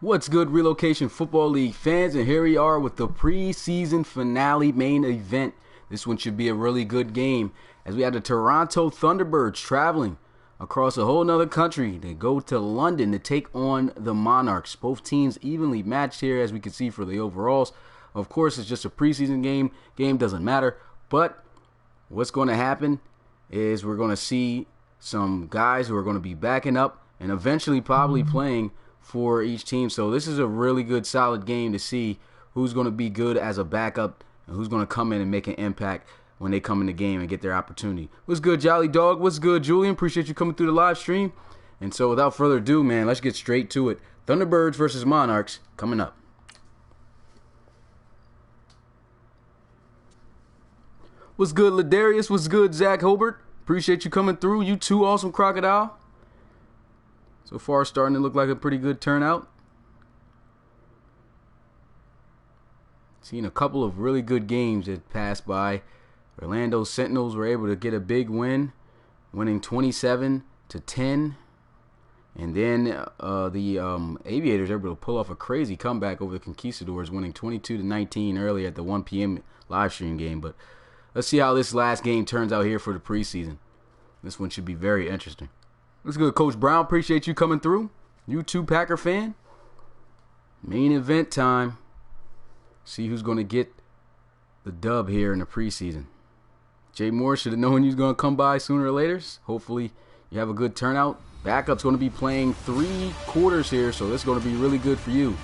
What's good, Relocation Football League fans? And here we are with the preseason finale main event. This one should be a really good game as we have the Toronto Thunderbirds traveling across a whole nother country. They go to London to take on the Monarchs. Both teams evenly matched here, as we can see for the overalls. Of course, it's just a preseason game. Game doesn't matter. But what's going to happen is we're going to see some guys who are going to be backing up and eventually probably playing for each team. So this is a really good, solid game to see who's going to be good as a backup and who's going to come in and make an impact when they come in the game and get their opportunity. What's good, Jolly Dog? What's good, Julian? Appreciate you coming through the live stream. And so without further ado, man, let's get straight to it. Thunderbirds versus Monarchs coming up. What's good, Ladarius? What's good, Zach Hobart? Appreciate you coming through. You too, Awesome Crocodile. So far, starting to look like a pretty good turnout. Seen a couple of really good games that passed by. Orlando Sentinels were able to get a big win, winning 27-10. And then the Aviators were able to pull off a crazy comeback over the Conquistadors, winning 22-19 earlier at the 1 p.m. live stream game. But let's see how this last game turns out here for the preseason. This one should be very interesting. What's good, Coach Brown? Appreciate you coming through. You too, Packer fan. Main event time. See who's going to get the dub here in the preseason. Jay Moore should have known he was going to come by sooner or later. Hopefully you have a good turnout. Backup's going to be playing 3 quarters here, so this is going to be really good for you.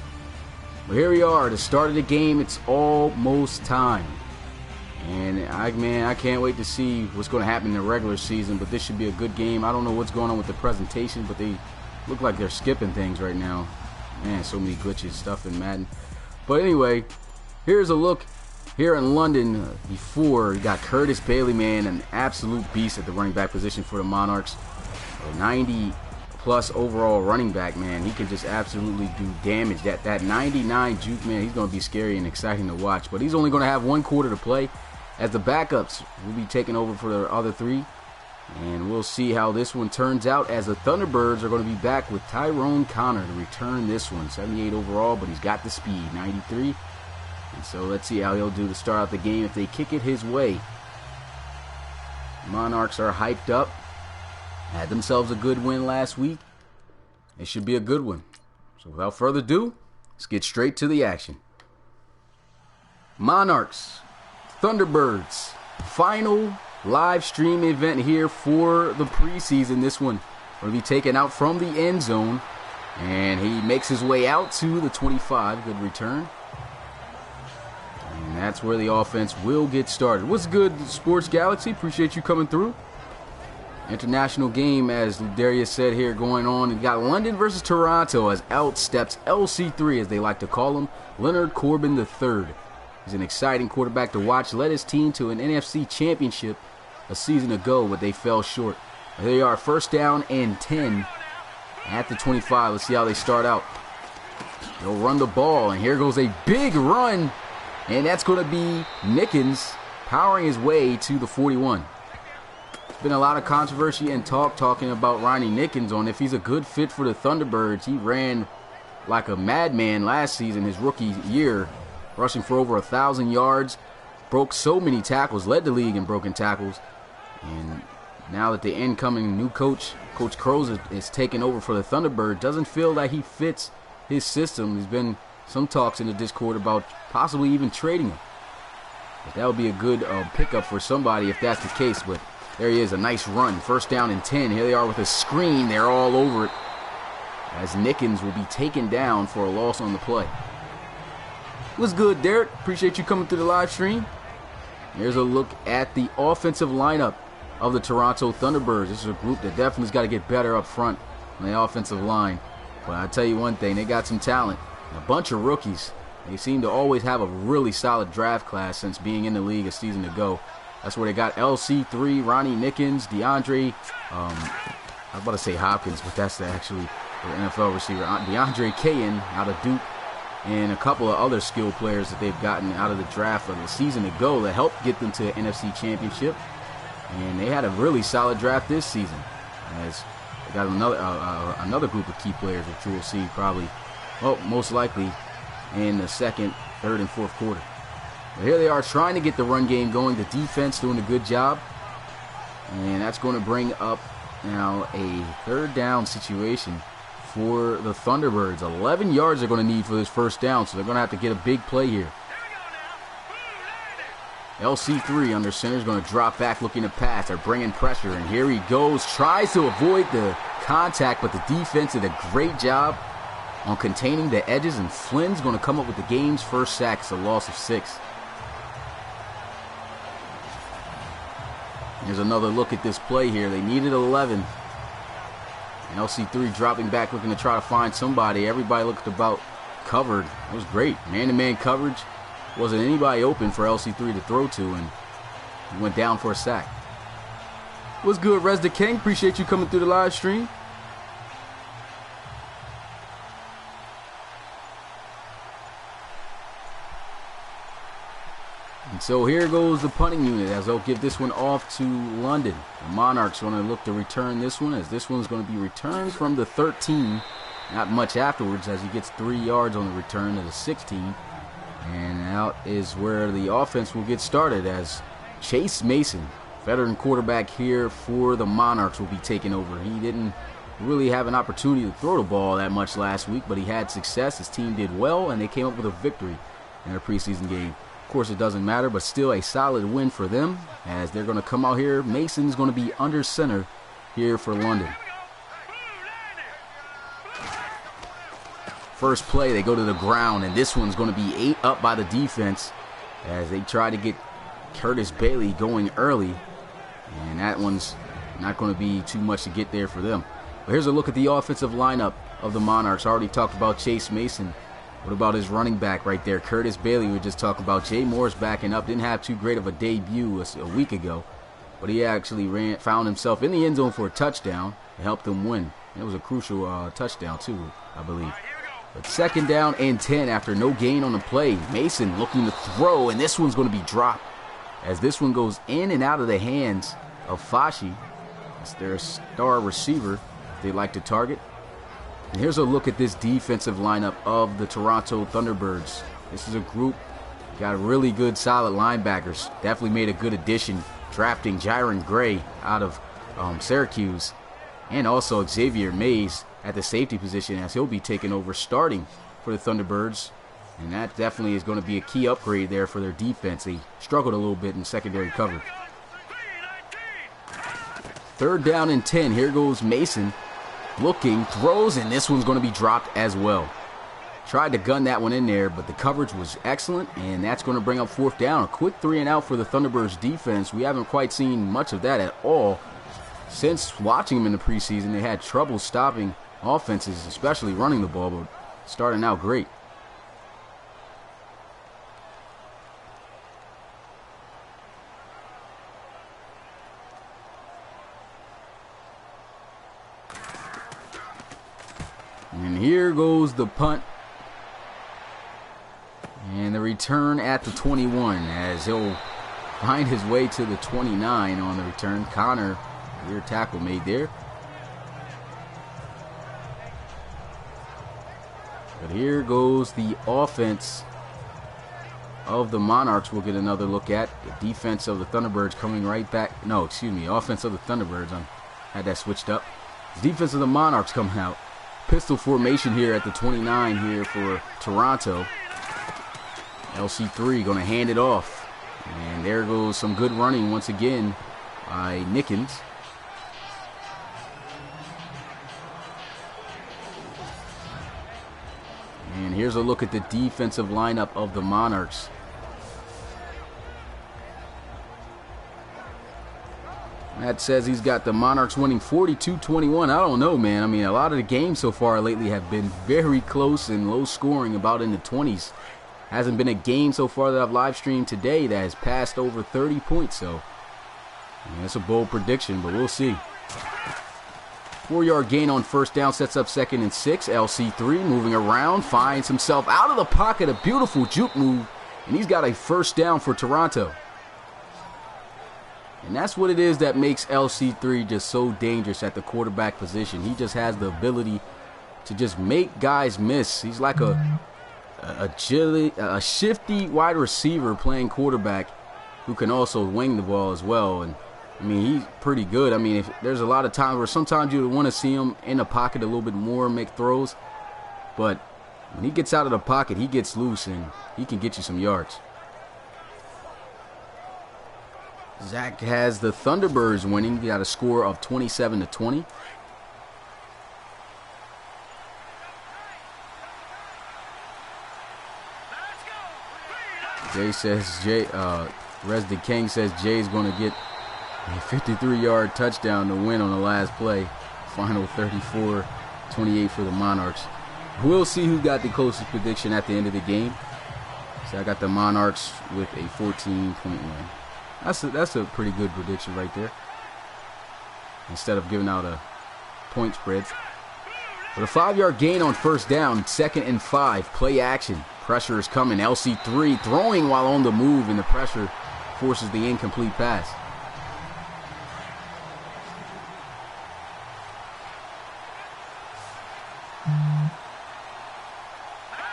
But here we are, the start of the game. It's almost time. And I can't wait to see what's going to happen in the regular season, but this should be a good game. I don't know what's going on with the presentation, but they look like they're skipping things right now. Man, so many glitches, stuff in Madden. But anyway, here's a look here in London before. You got Curtis Bailey, man, an absolute beast at the running back position for the Monarchs. A 90-plus overall running back, man. He can just absolutely do damage. That 99 juke, man, he's going to be scary and exciting to watch. But he's only going to have 1 quarter to play, as the backups will be taking over for the other 3. And we'll see how this one turns out, as the Thunderbirds are going to be back with Tyrone Connor to return this one. 78 overall, but he's got the speed, 93. And so let's see how he'll do to start out the game if they kick it his way. Monarchs are hyped up. Had themselves a good win last week. It should be a good one. So without further ado, let's get straight to the action. Monarchs, Thunderbirds, final live stream event here for the preseason. This one will be taken out from the end zone, and he makes his way out to the 25. Good return. And that's where the offense will get started. What's good, Sports Galaxy? Appreciate you coming through. International game, as Darius said here, going on. We've got London versus Toronto, as out steps LC3, as they like to call him, Leonard Corbin III. He's an exciting quarterback to watch. Led his team to an NFC championship a season ago, but they fell short. Here they are, first down and 10 at the 25. Let's see how they start out. They'll run the ball, and here goes a big run, and that's going to be Nickens powering his way to the 41. There's been a lot of controversy and talking about Ronnie Nickens on if he's a good fit for the Thunderbirds. He ran like a madman last season, his rookie year, rushing for over 1,000 yards, broke so many tackles, led the league in broken tackles. And now that the incoming new coach, Coach Crows, is taking over for the Thunderbirds, doesn't feel like he fits his system. There's been some talks in the Discord about possibly even trading him. But that would be a good pickup for somebody if that's the case. But there he is, a nice run. First down and 10. Here they are with a screen. They're all over it, as Nickens will be taken down for a loss on the play. What's good, Derek? Appreciate you coming through the live stream. Here's a look at the offensive lineup of the Toronto Thunderbirds. This is a group that definitely's got to get better up front on the offensive line. But I'll tell you one thing, they got some talent. A bunch of rookies. They seem to always have a really solid draft class since being in the league a season ago. That's where they got LC3, Ronnie Nickens, DeAndre, I was about to say Hopkins, but that's actually the NFL receiver, DeAndre Cayan out of Duke, and a couple of other skilled players that they've gotten out of the draft of the season ago that helped get them to the NFC Championship. And they had a really solid draft this season, as they got another group of key players, which you will see probably Well, most likely in the second, third, and fourth quarter. But here they are trying to get the run game going. The defense doing a good job. And that's going to bring up now a third down situation for the Thunderbirds. 11 yards they're going to need for this first down, so they're going to have to get a big play here. LC3 under center is going to drop back looking to pass. They're bringing pressure, and here he goes. Tries to avoid the contact, but the defense did a great job on containing the edges, and Flynn's going to come up with the game's first sack. It's a loss of 6. Here's another look at this play here. They needed 11. And LC3 dropping back looking to try to find somebody. Everybody looked about covered. It was great. Man-to-man coverage. Wasn't anybody open for LC3 to throw to, and he went down for a sack. What's good, Res the King? Appreciate you coming through the live stream. And so here goes the punting unit as they'll give this one off to London. The Monarchs going to look to return this one, as this one's going to be returned from the 13. Not much afterwards, as he gets 3 yards on the return to the 16. And out is where the offense will get started, as Chase Mason, veteran quarterback here for the Monarchs, will be taking over. He didn't really have an opportunity to throw the ball that much last week, but he had success. His team did well, and they came up with a victory in their preseason game. Of course, it doesn't matter, but still a solid win for them, as they're going to come out here. Mason's going to be under center here for London. First play, they go to the ground, and this one's going to be 8 up by the defense as they try to get Curtis Bailey going early, and that one's not going to be too much to get there for them. But here's a look at the offensive lineup of the Monarchs. I already talked about Chase Mason. What about his running back right there, Curtis Bailey? We were just talking about. Jay Moore's backing up. Didn't have too great of a debut a week ago, but he actually found himself in the end zone for a touchdown and helped them win. It was a crucial touchdown too, I believe. But second down and 10 after no gain on the play. Mason looking to throw, and this one's going to be dropped, as this one goes in and out of the hands of Fashi. That's their star receiver they like to target. And here's a look at this defensive lineup of the Toronto Thunderbirds. This is a group, got really good, solid linebackers. Definitely made a good addition, drafting Jiron Gray out of Syracuse, and also Xavier Mays at the safety position, as he'll be taking over starting for the Thunderbirds. And that definitely is going to be a key upgrade there for their defense. They struggled a little bit in secondary coverage. Third down and 10. Here goes Mason. Looking, throws, and this one's going to be dropped as well. Tried to gun that one in there, but the coverage was excellent, and that's going to bring up fourth down. A quick 3 and out for the Thunderbirds defense. We haven't quite seen much of that at all. Since watching them in the preseason, they had trouble stopping offenses, especially running the ball, but starting out great. And here goes the punt. And the return at the 21, as he'll find his way to the 29 on the return. Connor, rear tackle made there. But here goes the offense of the Monarchs. We'll get another look at the defense of the Thunderbirds coming right back. No, excuse me, offense of the Thunderbirds. I had that switched up. The defense of the Monarchs coming out. Pistol formation here at the 29 here for Toronto. LC3 going to hand it off. And there goes some good running once again by Nickens. And here's a look at the defensive lineup of the Monarchs. That says he's got the Monarchs winning 42-21. I don't know, man. I mean, a lot of the games so far lately have been very close and low scoring, about in the 20s. Hasn't been a game so far that I've live streamed today that has passed over 30 points. So, that's a bold prediction, but we'll see. 4-yard gain on first down sets up 2nd and 6. LC3 moving around, finds himself out of the pocket. A beautiful juke move, and he's got a first down for Toronto. And that's what it is that makes LC3 just so dangerous at the quarterback position. He just has the ability to just make guys miss. He's like a shifty wide receiver playing quarterback who can also wing the ball as well. And I mean, he's pretty good. I mean, if there's a lot of times where sometimes you would want to see him in the pocket a little bit more, make throws. But when he gets out of the pocket, he gets loose and he can get you some yards. Zach has the Thunderbirds winning. He got a score of 27-20. Jay says, Resdi King says Jay's going to get a 53-yard touchdown to win on the last play. Final 34-28 for the Monarchs. We'll see who got the closest prediction at the end of the game. So I got the Monarchs with a 14-point win. That's a pretty good prediction right there. Instead of giving out a point spread. But a 5-yard gain on first down, 2nd and 5, play action. Pressure is coming. LC3 throwing while on the move, and the pressure forces the incomplete pass.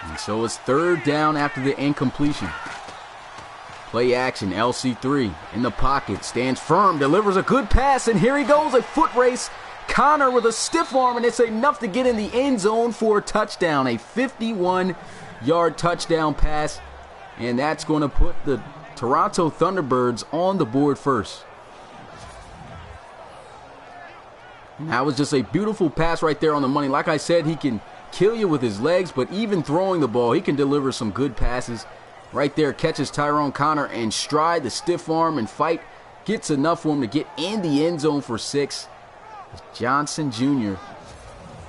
And so it's 3rd down after the incompletion. Play action, LC3 in the pocket, stands firm, delivers a good pass, and here he goes, a foot race. Connor with a stiff arm, and it's enough to get in the end zone for a touchdown. A 51-yard touchdown pass, and that's going to put the Toronto Thunderbirds on the board first. And that was just a beautiful pass right there on the money. Like I said, he can kill you with his legs, but even throwing the ball, he can deliver some good passes. Right there, catches Tyrone Connor in stride, the stiff arm and fight. Gets enough for him to get in the end zone for 6. Johnson Jr.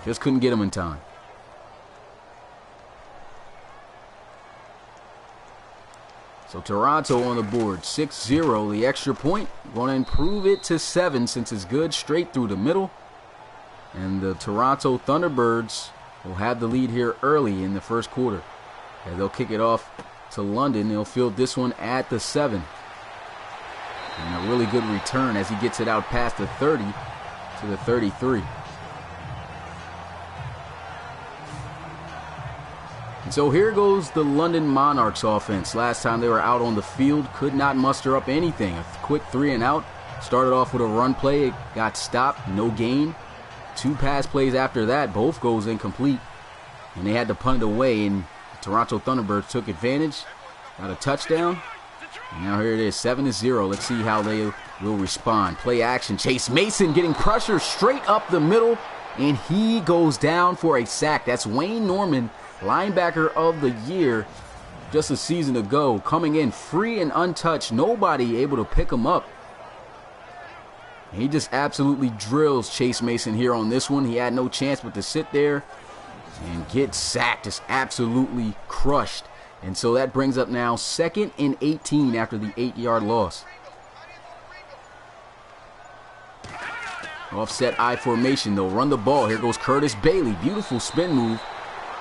just couldn't get him in time. So Toronto on the board, 6-0. The extra point, going to improve it to 7 since it's good straight through the middle. And the Toronto Thunderbirds will have the lead here early in the first quarter. And they'll kick it off to London. They'll field this one at the 7. And a really good return as he gets it out past the 30 to the 33. And so here goes the London Monarchs offense. Last time they were out on the field, could not muster up anything. A quick 3 and out. Started off with a run play. It got stopped, no gain. 2 pass plays after that, both goes incomplete. And they had to punt it away, and the Toronto Thunderbirds took advantage. Got a touchdown. And now here it is, 7-0. Let's see how they will respond. Play action. Chase Mason getting pressure straight up the middle, and he goes down for a sack. That's Wayne Norman, linebacker of the year just a season ago, coming in free and untouched. Nobody able to pick him up. He just absolutely drills Chase Mason here on this one. He had no chance but to sit there and get sacked, just absolutely crushed. And so that brings up now 2nd and 18 after the 8-yard loss. Offset I formation, they'll run the ball. Here goes Curtis Bailey. Beautiful spin move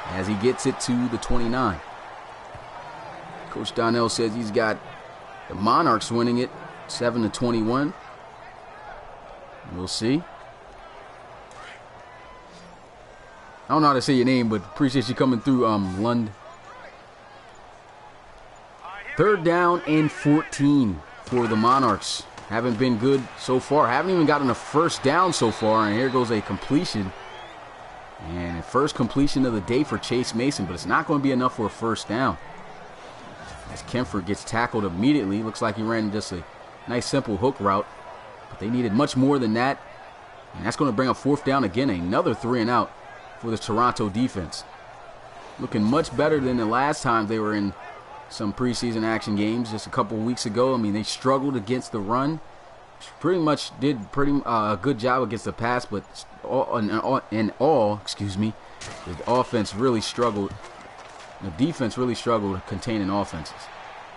as he gets it to the 29. Coach Donnell says he's got the Monarchs winning it 7-21. We'll see. I don't know how to say your name, but appreciate you coming through, Lund. 3rd down and 14 for the Monarchs. Haven't been good so far. Haven't even gotten a first down so far. And here goes a completion. And first completion of the day for Chase Mason, but it's not going to be enough for a first down. As Kempfer gets tackled immediately. Looks like he ran just a nice simple hook route. But they needed much more than that. And that's going to bring a 4th down again. Another 3 and out for the Toronto defense. Looking much better than the last time they were in some preseason action games just a couple weeks ago. I mean, they struggled against the run. Pretty much did a good job against the pass, but the offense really struggled. The defense really struggled containing offenses.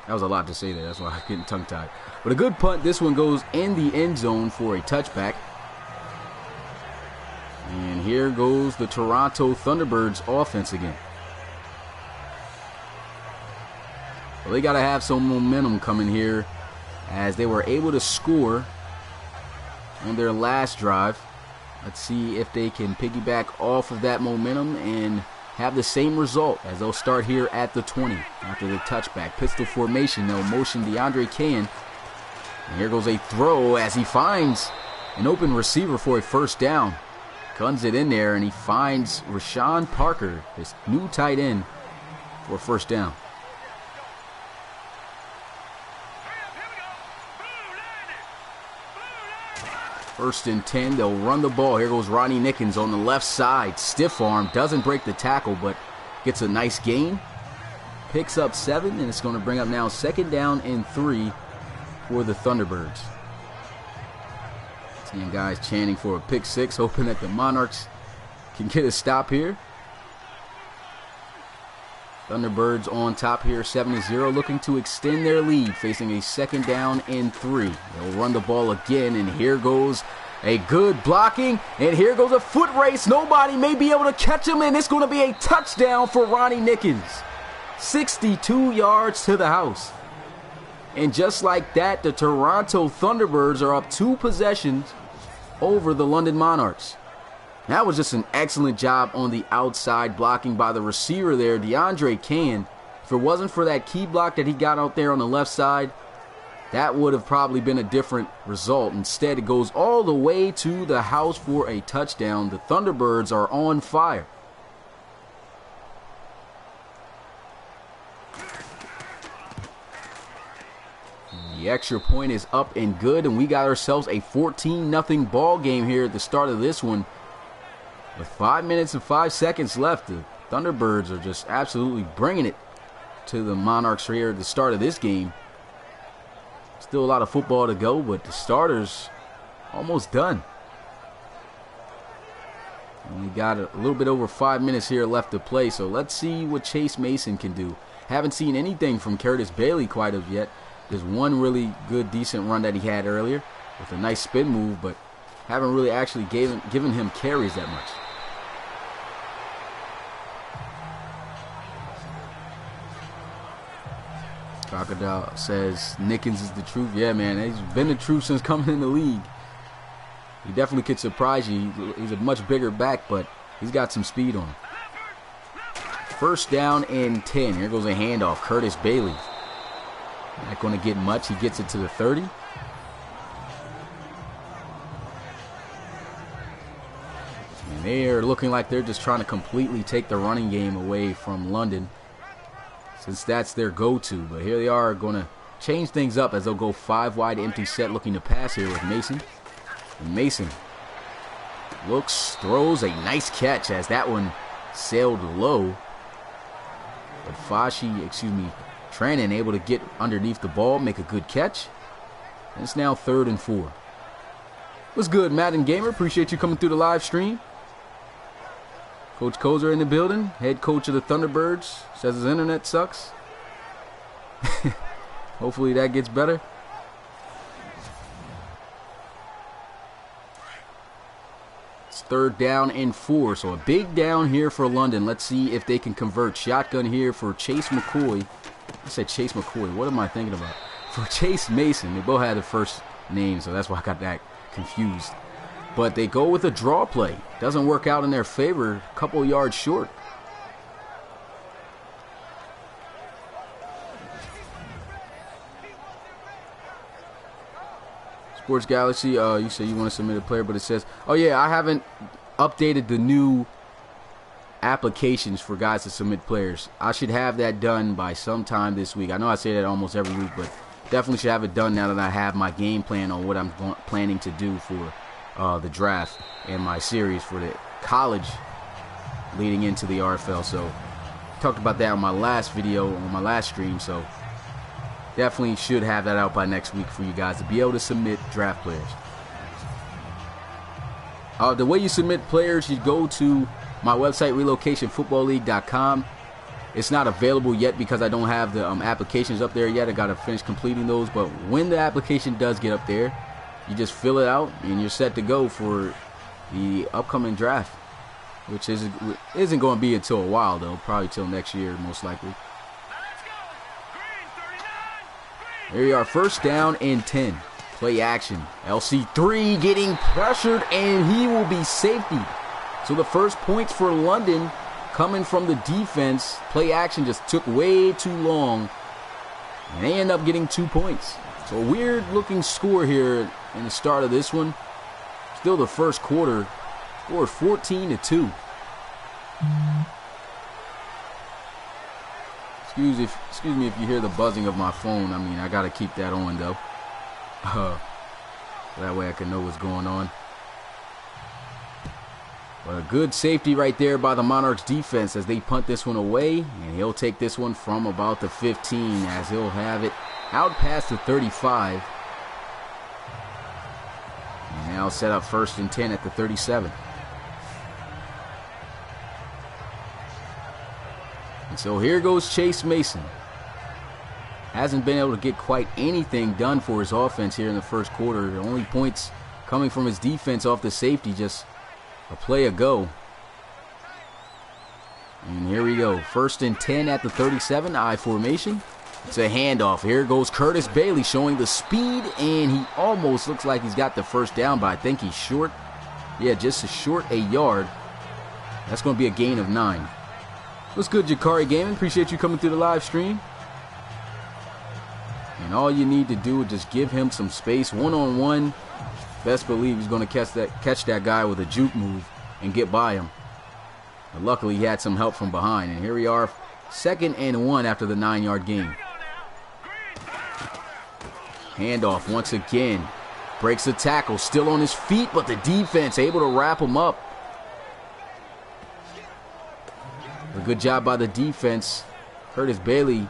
That was a lot to say there. That's why I'm getting tongue-tied. But a good punt. This one goes in the end zone for a touchback. And here goes the Toronto Thunderbirds offense again. Well, they got to have some momentum coming here as they were able to score on their last drive. Let's see if they can piggyback off of that momentum and have the same result as they'll start here at the 20 after the touchback. Pistol formation, they'll motion DeAndre Cain. And here goes a throw as he finds an open receiver for a first down. Guns it in there, and he finds Rashawn Parker, his new tight end, for a first down. First and 10, they'll run the ball. Here goes Ronnie Nickens on the left side. Stiff arm, doesn't break the tackle, but gets a nice gain. Picks up 7, and it's going to bring up now 2nd down and 3 for the Thunderbirds. Seeing guys chanting for a pick 6, hoping that the Monarchs can get a stop here. Thunderbirds on top here, 7-0, looking to extend their lead, facing a 2nd down and 3. They'll run the ball again, and here goes a good blocking, and here goes a foot race. Nobody may be able to catch him, and it's going to be a touchdown for Ronnie Nickens. 62 yards to the house. And just like that, the Toronto Thunderbirds are up 2 possessions over the London Monarchs. That was just an excellent job on the outside blocking by the receiver there, DeAndre Cain. If it wasn't for that key block that he got out there on the left side, that would have probably been a different result. Instead, it goes all the way to the house for a touchdown. The Thunderbirds are on fire. The extra point is up and good, and we got ourselves a 14-0 ball game here at the start of this one. With 5 minutes and 5 seconds left, the Thunderbirds are just absolutely bringing it to the Monarchs here at the start of this game. Still a lot of football to go, but the starters almost done. We got a little bit over 5 minutes here left to play, so let's see what Chase Mason can do. Haven't seen anything from Curtis Bailey quite as yet. There's one really good, decent run that he had earlier with a nice spin move, but haven't really actually given him carries that much. Crocodile says Nickens is the truth. Yeah, man, he's been the truth since coming in the league. He definitely could surprise you. He's a much bigger back, but he's got some speed on him. 1st down and 10. Here goes a handoff. Curtis Bailey. Not going to get much. He gets it to the 30. And they are looking like they're just trying to completely take the running game away from London, since that's their go-to. But here they are going to change things up as they'll go 5 wide empty set, looking to pass here with Mason. And Mason looks, throws a nice catch as that one sailed low. But Trannon able to get underneath the ball, make a good catch. And it's now 3rd and 4. What's good, Madden Gamer? Appreciate you coming through the live stream. Coach Kozer in the building, head coach of the Thunderbirds, says his internet sucks. Hopefully that gets better. It's 3rd down and 4, so a big down here for London. Let's see if they can convert. Shotgun here for Chase McCoy. I said Chase McCoy. What am I thinking about? For Chase Mason. They both had the first name, so that's why I got that confused. But they go with a draw play. Doesn't work out in their favor. A couple yards short. Sports Galaxy, you say you want to submit a player, but it says, oh yeah, I haven't updated the new applications for guys to submit players. I should have that done by sometime this week. I know I say that almost every week, but definitely should have it done now that I have my game plan on what I'm planning to do for the draft and my series for the college leading into the RFL. So talked about that on my last video, on my last stream, so definitely should have that out by next week for you guys to be able to submit draft players. The way you submit players, you go to my website, relocationfootballleague.com. It's not available yet because I don't have the applications up there yet. I got to finish completing those, but when the application does get up there, you just fill it out and you're set to go for the upcoming draft, which isn't going to be until a while, though. Probably till next year, most likely. There you are, 1st down and 10. Play action. LC3 getting pressured, and he will be safety. So the first points for London coming from the defense. Play action just took way too long, and they end up getting 2 points. So a weird-looking score here in the start of this one. Still the first quarter. Scored 14-2. Excuse me if you hear the buzzing of my phone. I mean, I got to keep that on, though. That way I can know what's going on. But a good safety right there by the Monarchs defense as they punt this one away. And he'll take this one from about the 15 as he'll have it out past the 35. And now set up 1st and 10 at the 37. And so here goes Chase Mason. Hasn't been able to get quite anything done for his offense here in the first quarter. The only points coming from his defense off the safety, just a play ago. And here we go. 1st and 10 at the 37, I formation. It's a handoff. Here goes Curtis Bailey showing the speed, and he almost looks like he's got the first down, but I think he's short. Yeah, just a yard. That's going to be a gain of 9. What's good, Jakari Gaming? Appreciate you coming through the live stream. And all you need to do is just give him some space. One-on-one. Best believe he's going to catch that guy with a juke move and get by him. But luckily, he had some help from behind. And here we are, 2nd and 1 after the 9-yard gain. Handoff once again. Breaks the tackle. Still on his feet, but the defense able to wrap him up. A good job by the defense. Curtis Bailey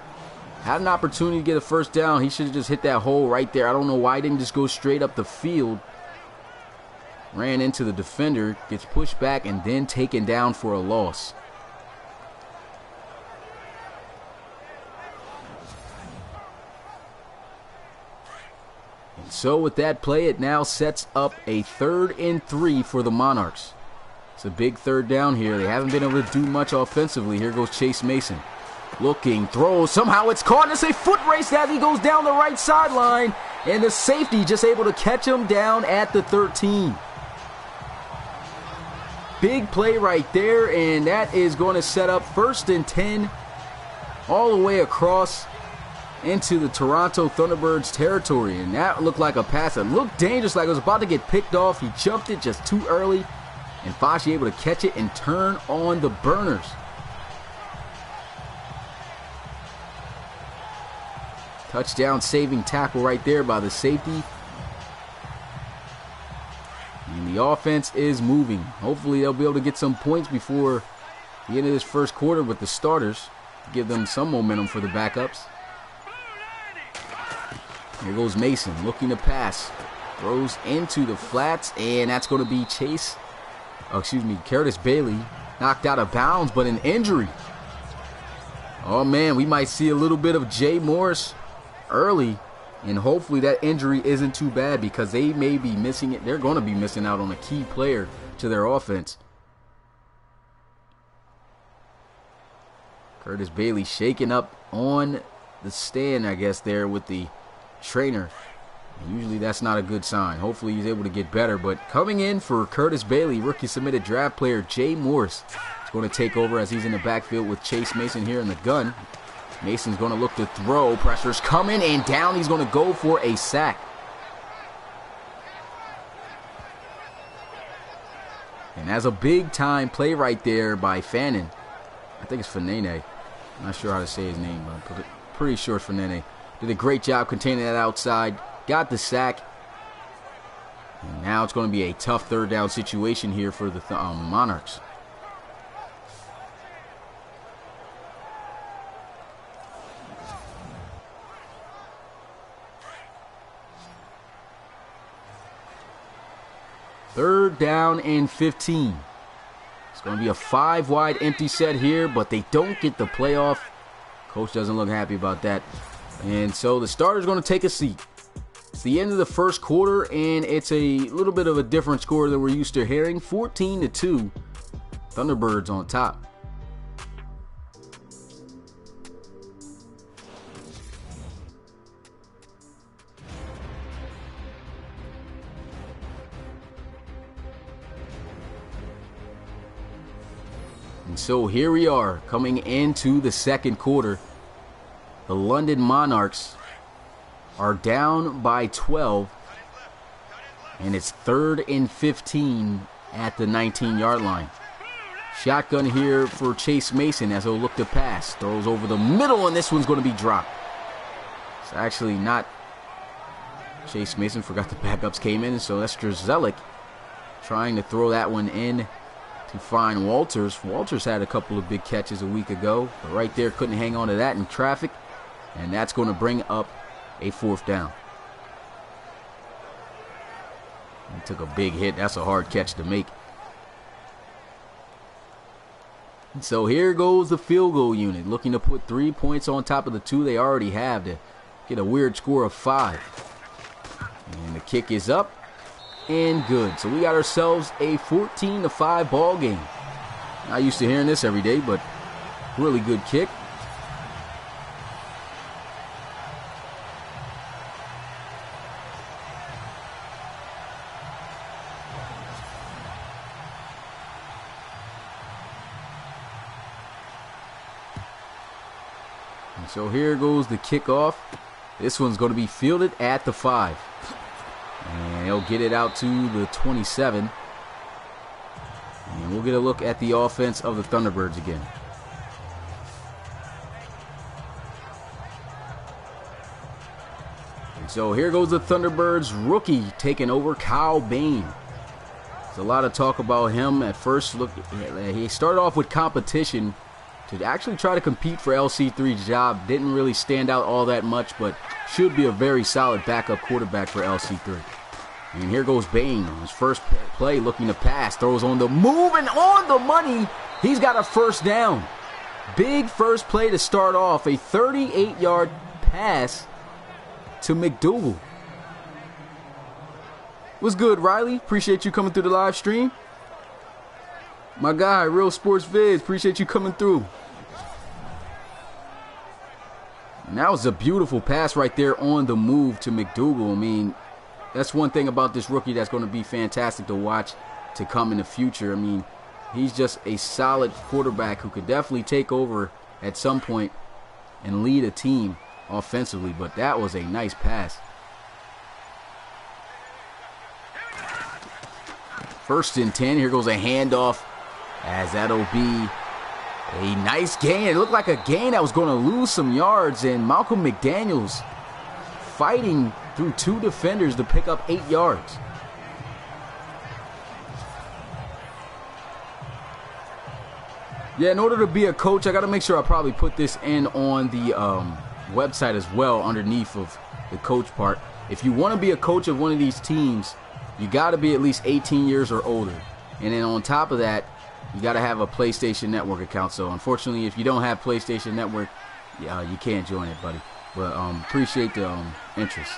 had an opportunity to get a first down. He should have just hit that hole right there. I don't know why he didn't just go straight up the field. Ran into the defender, gets pushed back, and then taken down for a loss. And so with that play, it now sets up a 3rd and 3 for the Monarchs. It's a big 3rd down here. They haven't been able to do much offensively. Here goes Chase Mason. Looking, throws, somehow it's caught, and it's a foot race as he goes down the right sideline, and the safety just able to catch him down at the 13. Big play right there, and that is going to set up 1st and 10 all the way across into the Toronto Thunderbirds territory, and that looked like a pass that looked dangerous, like it was about to get picked off. He jumped it just too early, and Fashi able to catch it and turn on the burners. Touchdown saving tackle right there by the safety. And the offense is moving. Hopefully they'll be able to get some points before the end of this first quarter with the starters to give them some momentum for the backups. Here goes Mason looking to pass. Throws into the flats, and that's going to be Curtis Bailey knocked out of bounds, but an injury. Oh man, we might see a little bit of Jay Morris early, and hopefully that injury isn't too bad because they may be missing it. They're going to be missing out on a key player to their offense. Curtis Bailey shaking up on the stand, I guess, there with the trainer. And usually that's not a good sign. Hopefully he's able to get better, but coming in for Curtis Bailey, rookie submitted draft player Jay Morris is going to take over as he's in the backfield with Chase Mason here in the gun. Mason's going to look to throw. Pressure's coming, and down he's going to go for a sack. And that's a big-time play right there by Fannin. I think it's Fanene. I'm not sure how to say his name, but I'm pretty sure it's Fanene. Did a great job containing that outside. Got the sack. And now it's going to be a tough 3rd down situation here for the Monarchs. Third down and 15. It's going to be a 5-wide empty set here, but they don't get the playoff. Coach doesn't look happy about that. And so the starter's going to take a seat. It's the end of the first quarter, and it's a little bit of a different score than we're used to hearing. 14-2. Thunderbirds on top. So here we are coming into the second quarter. The London Monarchs are down by 12, and it's 3rd and 15 at the 19-yard line. Shotgun here for Chase Mason as he'll look to pass. Throws over the middle, and this one's going to be dropped. It's actually not Chase Mason. Forgot the backups came in, so that's Drzelik trying to throw that one in to find Walters. Walters had a couple of big catches a week ago, but right there couldn't hang on to that in traffic, and that's going to bring up a 4th down. He took a big hit. That's a hard catch to make. So here goes the field goal unit, looking to put 3 points on top of the 2 they already have to get a weird score of 5. And the kick is up and good. So we got ourselves a 14-5 ball game. Not used to hearing this every day, but really good kick. And so here goes the kickoff. This one's going to be fielded at the 5. And he'll get it out to the 27. And we'll get a look at the offense of the Thunderbirds again. And so here goes the Thunderbirds rookie taking over, Kyle Bain. There's a lot of talk about him at first. Look, he started off with competition to actually try to compete for LC3's job. Didn't really stand out all that much, but should be a very solid backup quarterback for LC3. And here goes Bain on his first play, looking to pass. Throws on the move and on the money. He's got a 1st down. Big first play to start off. A 38-yard pass to McDougal. What's good, Riley? Appreciate you coming through the live stream. My guy, Real Sports Viz, appreciate you coming through. And that was a beautiful pass right there on the move to McDougal. I mean, that's one thing about this rookie that's going to be fantastic to watch to come in the future. I mean, he's just a solid quarterback who could definitely take over at some point and lead a team offensively. But that was a nice pass. 1st and 10. Here goes a handoff, as that'll be a nice gain. It looked like a gain that was going to lose some yards, and Malcolm McDaniels fighting through 2 defenders to pick up 8 yards. Yeah, in order to be a coach, I got to make sure I probably put this in on the website as well underneath of the coach part. If you want to be a coach of one of these teams, you got to be at least 18 years or older. And then on top of that, you got to have a PlayStation Network account. So unfortunately, if you don't have PlayStation Network, you can't join it, buddy. But appreciate the interest.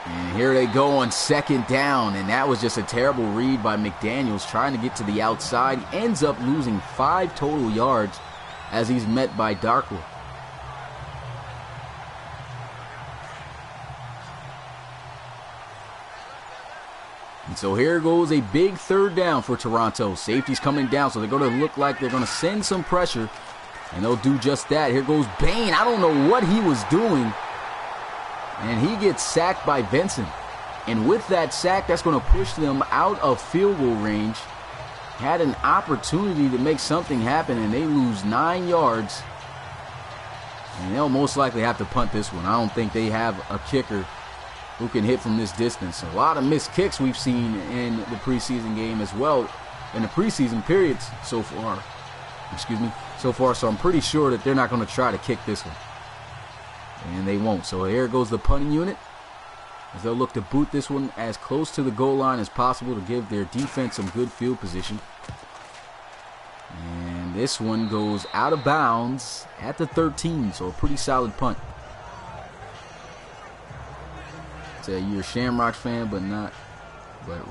And here they go on 2nd down, and that was just a terrible read by McDaniels trying to get to the outside. He ends up losing 5 total yards as he's met by Darkwood. And so here goes a big 3rd down for Toronto. Safety's coming down, so they're going to look like they're going to send some pressure, and they'll do just that. Here goes Bain. I don't know what he was doing, and he gets sacked by Benson. And with that sack, that's going to push them out of field goal range. Had an opportunity to make something happen, and they lose 9 yards. And they'll most likely have to punt this one. I don't think they have a kicker who can hit from this distance. A lot of missed kicks we've seen in the preseason game as well, in the preseason periods so far. So I'm pretty sure that they're not going to try to kick this one. And they won't. So here goes the punting unit, as they'll look to boot this one as close to the goal line as possible to give their defense some good field position. And this one goes out of bounds at the 13, so a pretty solid punt. You're a Shamrocks fan, but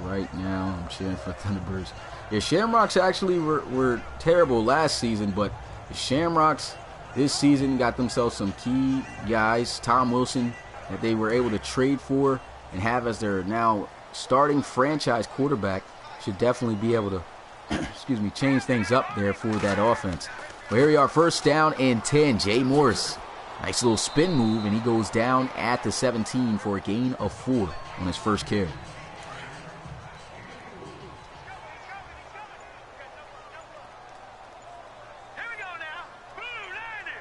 right now I'm cheering for Thunderbirds. Yeah, Shamrocks actually were terrible last season, but the Shamrocks this season got themselves some key guys. Tom Wilson, that they were able to trade for and have as their now starting franchise quarterback, should definitely be able to excuse me, change things up there for that offense. Well, here we are, first down and 10. Jay Morris, nice little spin move, and he goes down at the 17 for a gain of 4 on his first carry.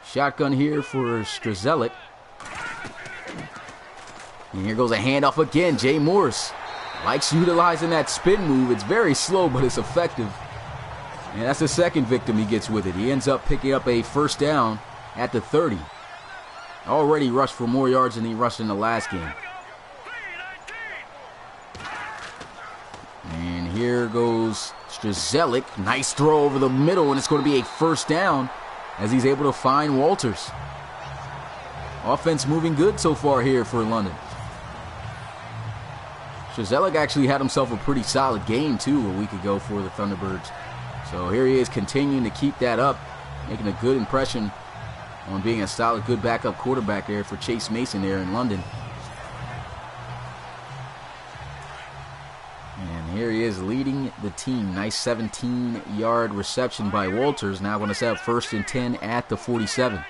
Shotgun here for Strzelik. And here goes a handoff again. Jay Morris likes utilizing that spin move. It's very slow, but it's effective. And that's the second victim he gets with it. He ends up picking up a first down at the 30. Already rushed for more yards than he rushed in the last game. And here goes Strzelik. Nice throw over the middle, and it's going to be a first down as he's able to find Walters. Offense moving good so far here for London. Strzelik actually had himself a pretty solid game, too, a week ago for the Thunderbirds. So here he is continuing to keep that up, making a good impression on being a solid, good backup quarterback there for Chase Mason there in London. And here he is leading the team. Nice 17-yard reception by Walters. Now going to set up first and 10 at the 47.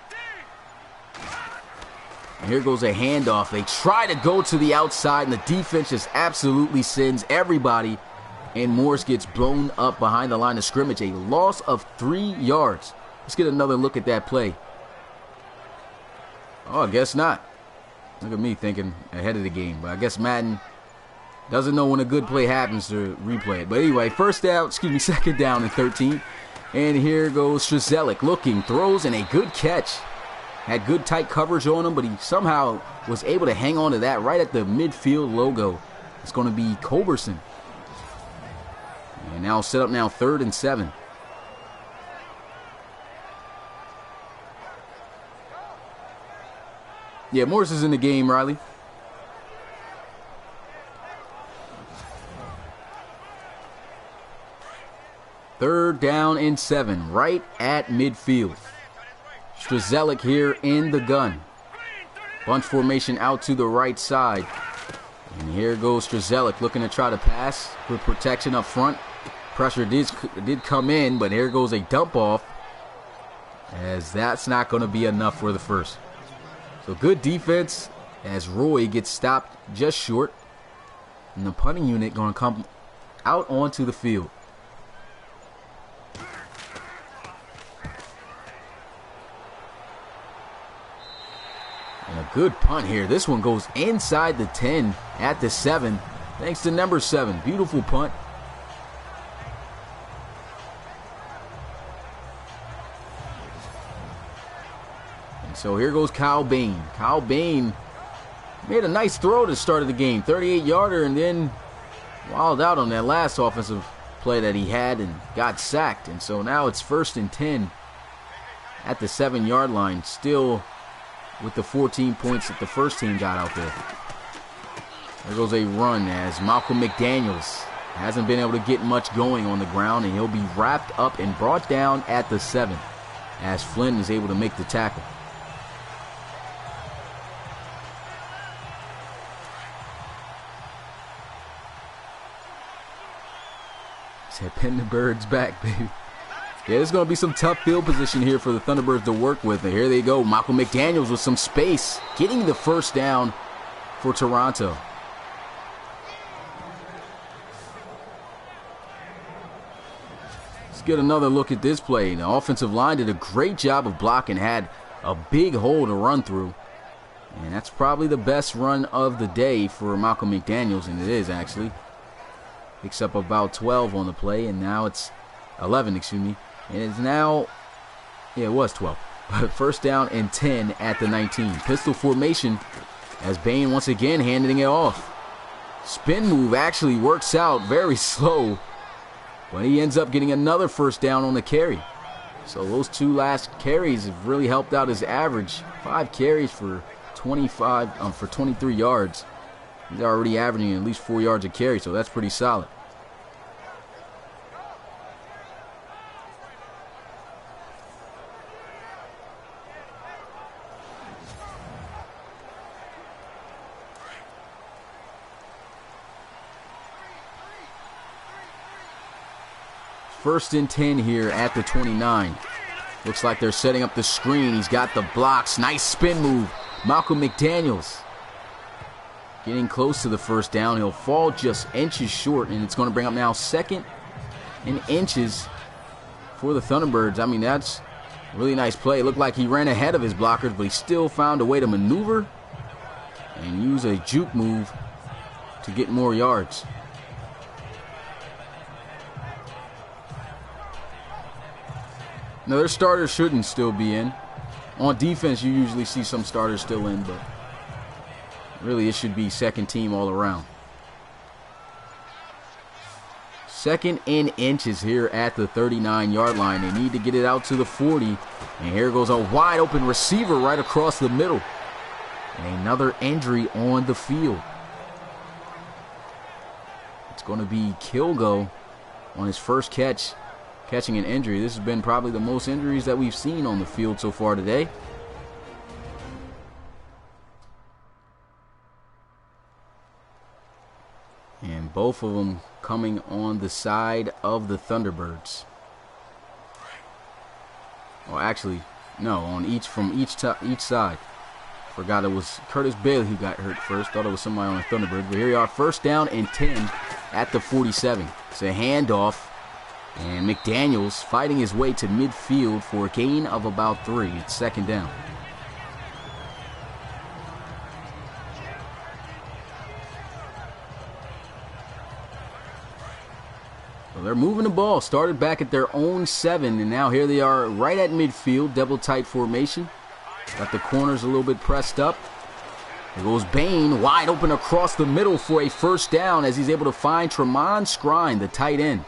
And here goes a handoff. They try to go to the outside, and the defense just absolutely sends everybody. And Morris gets blown up behind the line of scrimmage. A loss of 3 yards. Let's get another look at that play. Oh, I guess not. Look at me thinking ahead of the game. But I guess Madden doesn't know when a good play happens to replay it. But anyway, second down and 13. And here goes Strzelik looking, throws, and a good catch. Had good tight coverage on him, but he somehow was able to hang on to that right at the midfield logo. It's going to be Culberson. And now set up now 3rd and 7. Yeah, Morris is in the game, Riley. Third down and 7, right at midfield. Strzelik here in the gun. Bunch formation out to the right side. And here goes Strzelik looking to try to pass with protection up front. Pressure did come in, but here goes a dump off, as that's not going to be enough for the first. So good defense as Roy gets stopped just short. And the punting unit going to come out onto the field. And a good punt here. This one goes inside the 10 at the 7. Thanks to number 7. Beautiful punt. And so here goes Kyle Bain. Kyle Bain made a nice throw to start of the game. 38-yarder, and then wilded out on that last offensive play that he had and got sacked. And so now it's 1st and 10 at the 7-yard line. Still with the 14 points that the first team got out there. There goes a run as Malcolm McDaniels hasn't been able to get much going on the ground, and he'll be wrapped up and brought down at the 7 as Flynn is able to make the tackle. Said pin the birds back, baby. Yeah, there's going to be some tough field position here for the Thunderbirds to work with. And here they go. Malcolm McDaniels with some space, getting the first down for Toronto. Let's get another look at this play. The offensive line did a great job of blocking, had a big hole to run through. And that's probably the best run of the day for Malcolm McDaniels, and it is actually. Picks up about 12 on the play, and now it's 11, excuse me. And it's now, yeah, it was 12. But first down and 10 at the 19. Pistol formation as Bain once again handing it off. Spin move actually works out very slow, but he ends up getting another first down on the carry. So those 2 last carries have really helped out his average. 5 carries for 23 yards. He's already averaging at least 4 yards a carry, so that's pretty solid. First and 10 here at the 29. Looks like they're setting up the screen. He's got the blocks. Nice spin move. Malcolm McDaniels getting close to the first down. He'll fall just inches short, and it's going to bring up now 2nd and inches for the Thunderbirds. I mean, that's a really nice play. It looked like he ran ahead of his blockers, but he still found a way to maneuver and use a juke move to get more yards. Now, their starters shouldn't still be in. On defense, you usually see some starters still in, but really it should be second team all around. 2nd and inches here at the 39-yard line. They need to get it out to the 40. And here goes a wide open receiver right across the middle. And another injury on the field. It's going to be Kilgo on his first catch, catching an injury. This has been probably the most injuries that we've seen on the field so far today. And both of them coming on the side of the Thunderbirds. Well, actually, no, on from each side. Forgot it was Curtis Bailey who got hurt first. Thought it was somebody on the Thunderbirds. But here we are, first down and 10 at the 47. It's a handoff. And McDaniels fighting his way to midfield for a gain of about 3. It's 2nd down. So they're moving the ball. Started back at their own 7, and now here they are right at midfield, double tight formation. Got the corners a little bit pressed up. There goes Bain, wide open across the middle for a first down as he's able to find Tremont Scrine, the tight end.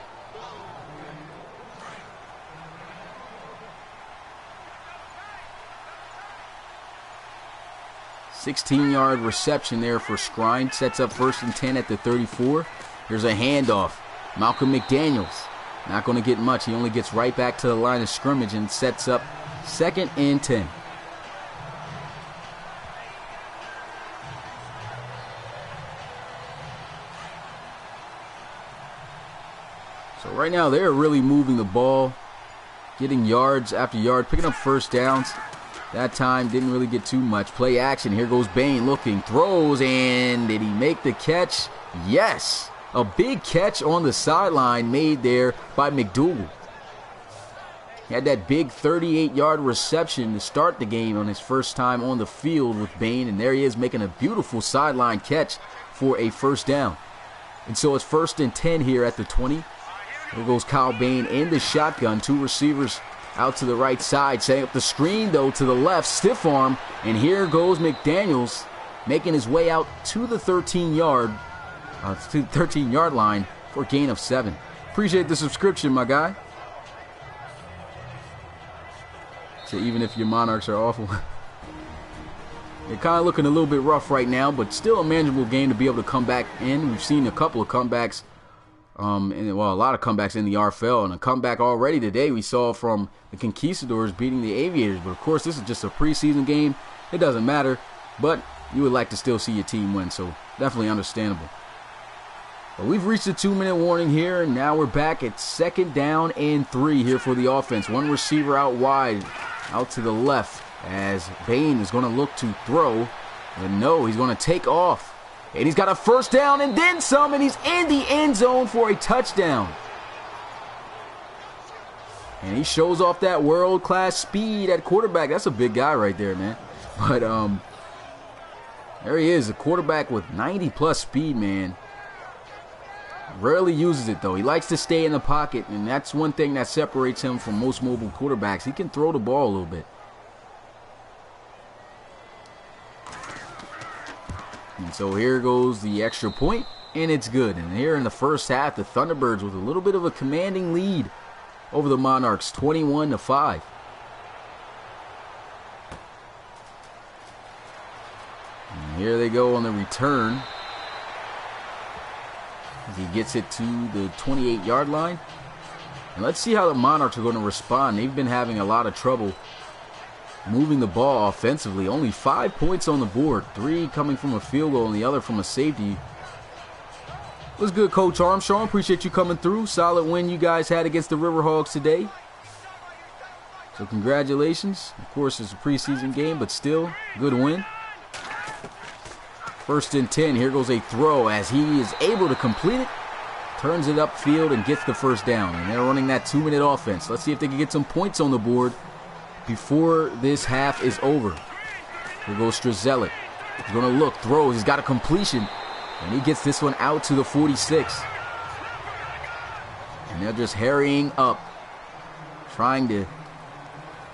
$16-yard reception there for Scrine. Sets up 1st and 10 at the 34. Here's a handoff. Malcolm McDaniels. Not going to get much. He only gets right back to the line of scrimmage and sets up 2nd and 10. So right now they're really moving the ball, getting yards after yard, picking up first downs. That time didn't really get too much. Play action. Here goes Bain looking, throws, and did he make the catch? Yes. A big catch on the sideline made there by McDougal. He had that big 38-yard reception to start the game on his first time on the field with Bain, and there he is making a beautiful sideline catch for a first down. And so it's 1st and 10 here at the 20. There goes Kyle Bain in the shotgun. 2 receivers out to the right side, setting up the screen, though, to the left. Stiff arm, and here goes McDaniels making his way out to the 13-yard line for a gain of 7. Appreciate the subscription, my guy. So even if your Monarchs are awful, they're kind of looking a little bit rough right now, but still a manageable game to be able to come back in. We've seen a couple of comebacks, a lot of comebacks in the RFL, and a comeback already today we saw from the Conquistadors beating the Aviators. But of course, this is just a preseason game. It doesn't matter, but you would like to still see your team win, so definitely understandable. But we've reached the 2-minute warning here, and now we're back at 2nd down and 3 here for the offense. 1 receiver out wide, out to the left, as Bain is going to look to throw, but no, he's going to take off. And he's got a first down and then some, and he's in the end zone for a touchdown. And he shows off that world-class speed at quarterback. That's a big guy right there, man. But there he is, a quarterback with 90-plus speed, man. Rarely uses it, though. He likes to stay in the pocket, and that's one thing that separates him from most mobile quarterbacks. He can throw the ball a little bit. And so here goes the extra point, and it's good. And here in the first half, the Thunderbirds with a little bit of a commanding lead over the Monarchs, 21-5. And here they go on the return. He gets it to the 28-yard line. And let's see how the Monarchs are going to respond. They've been having a lot of trouble moving the ball offensively. Only 5 points on the board. 3 coming from a field goal and the other from a safety. What's good, Coach Armstrong? Appreciate you coming through. Solid win you guys had against the Riverhogs today. So congratulations. Of course, it's a preseason game, but still, good win. 1st and 10. Here goes a throw as he is able to complete it. Turns it upfield and gets the first down. And they're running that 2-minute offense. Let's see if they can get some points on the board before this half is over. Here goes Strzelik. He's going to look, throws. He's got a completion. And he gets this one out to the 46. And they're just harrying up, trying to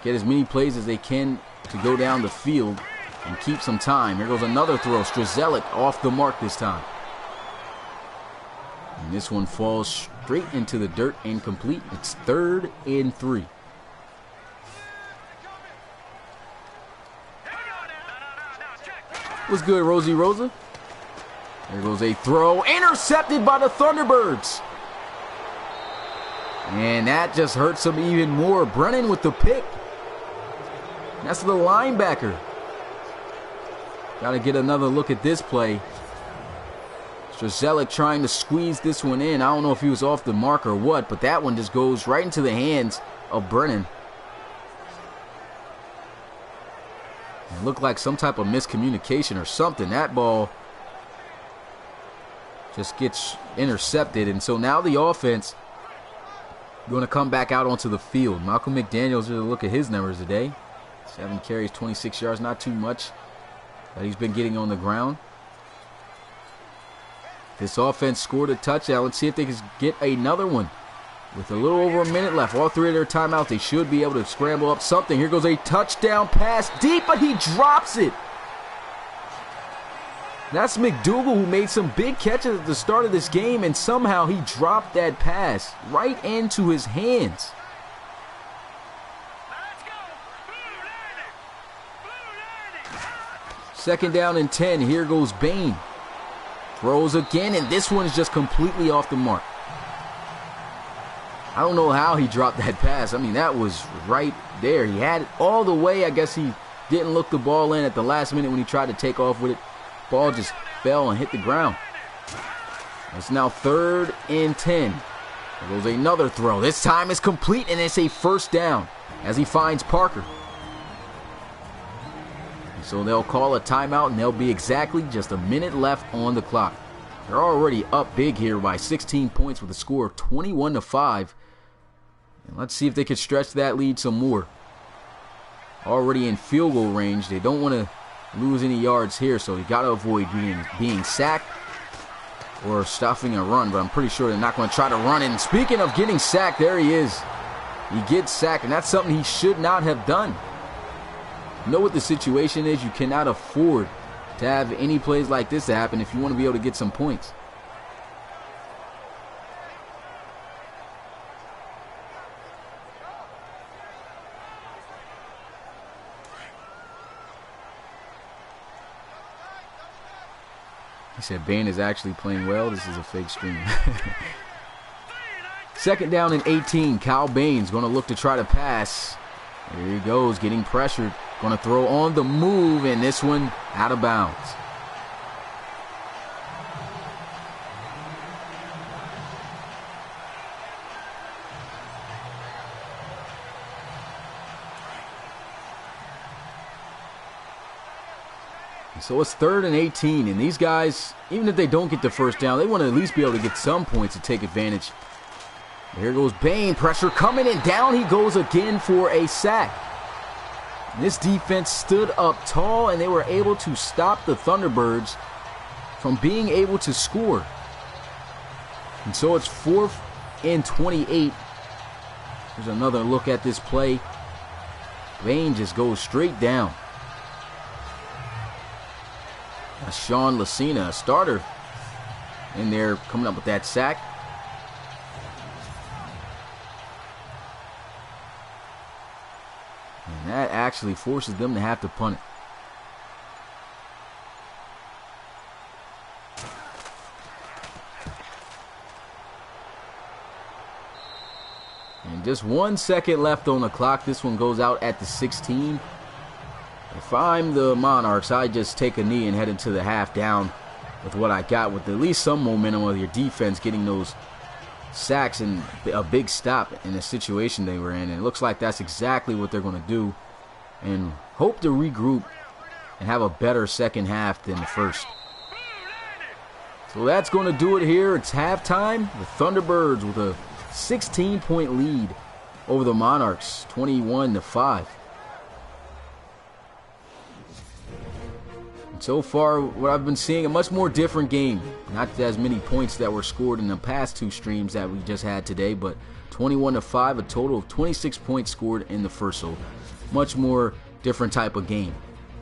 get as many plays as they can to go down the field and keep some time. Here goes another throw. Strzelik off the mark this time. And this one falls straight into the dirt, incomplete. It's 3rd and 3. What's good, Rosie Rosa? There goes a throw, intercepted by the Thunderbirds. And that just hurts them even more. Brennan with the pick. That's the linebacker. Got to get another look at this play. Strzelik trying to squeeze this one in. I don't know if he was off the mark or what, but that one just goes right into the hands of Brennan. It looked like some type of miscommunication or something. That ball just gets intercepted, and so now the offense going to come back out onto the field. Malcolm McDaniel's going to look at his numbers today. 7 carries, 26 yards, not too much that he's been getting on the ground. This offense scored a touchdown. Let's see if they can get another one. With a little over a minute left, all 3 of their timeouts, they should be able to scramble up something. Here goes a touchdown pass deep, but he drops it. That's McDougal, who made some big catches at the start of this game, and somehow he dropped that pass right into his hands. Second down and 10. Here goes Bain. Throws again, and this one is just completely off the mark. I don't know how he dropped that pass. I mean, that was right there. He had it all the way. I guess he didn't look the ball in at the last minute when he tried to take off with it. Ball just fell and hit the ground. It's now 3rd and 10. There goes another throw. This time it's complete, and it's a first down as he finds Parker. And so they'll call a timeout, and there'll be exactly just a minute left on the clock. They're already up big here by 16 points with a score of 21-5. And let's see if they can stretch that lead some more. Already in field goal range. They don't want to lose any yards here, so you got to avoid being sacked or stuffing a run, but I'm pretty sure they're not going to try to run it. And speaking of getting sacked, there he is. He gets sacked, and that's something he should not have done. You know what the situation is? You cannot afford to have any plays like this to happen if you want to be able to get some points. He said Bain is actually playing well. This is a fake stream. Second down and 18. Kyle Bain's going to look to try to pass. There he goes, getting pressured. Going to throw on the move, and this one out of bounds. So it's 3rd and 18, and these guys, even if they don't get the first down, they want to at least be able to get some points to take advantage. Here goes Bain, pressure coming, and down he goes again for a sack. This defense stood up tall, and they were able to stop the Thunderbirds from being able to score. And so it's 4th and 28. Here's another look at this play. Bain just goes straight down. Sean Lucina, a starter in there, coming up with that sack. And that actually forces them to have to punt it. And just 1 second left on the clock. This one goes out at the 16. If I'm the Monarchs, I just take a knee and head into the half down with what I got, with at least some momentum of your defense getting those sacks and a big stop in the situation they were in. And it looks like that's exactly what they're going to do, and hope to regroup and have a better second half than the first. So that's going to do it here. It's halftime. The Thunderbirds with a 16-point lead over the Monarchs, 21-5. And so far, what I've been seeing, a much more different game. Not as many points that were scored in the past two streams that we just had today, but 21-5, a total of 26 points scored in the first. So much more different type of game.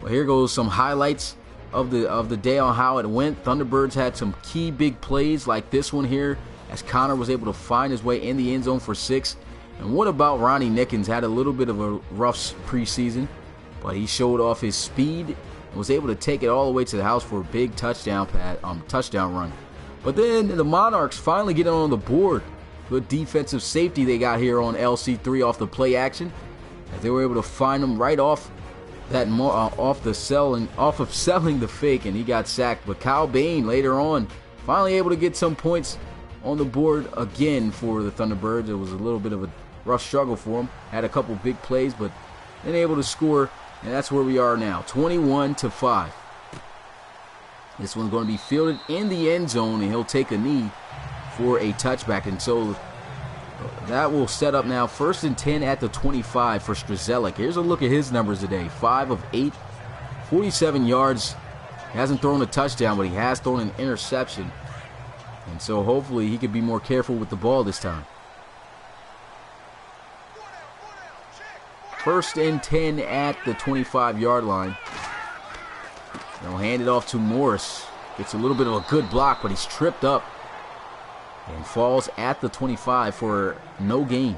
Well, here goes some highlights of the day on how it went. Thunderbirds had some key big plays like this one here, as Connor was able to find his way in the end zone for 6. And what about Ronnie Nickens? Had a little bit of a rough preseason, but he showed off his speed and was able to take it all the way to the house for a big touchdown run. But then the Monarchs finally get on the board. Good defensive safety they got here on LC3 off the play action, as they were able to find him right off that off of selling the fake, and he got sacked. But Kyle Bain later on finally able to get some points on the board again for the Thunderbirds. It was a little bit of a rough struggle for him. Had a couple big plays, but then able to score, and that's where we are now, 21-5. This one's going to be fielded in the end zone, and he'll take a knee for a touchback. And so that will set up now 1st and 10 at the 25 for Strzelik. Here's a look at his numbers today. 5 of 8, 47 yards. He hasn't thrown a touchdown, but he has thrown an interception. And so hopefully he could be more careful with the ball this time. 1st and 10 at the 25-yard line. They'll hand it off to Morris. Gets a little bit of a good block, but he's tripped up and falls at the 25 for no gain.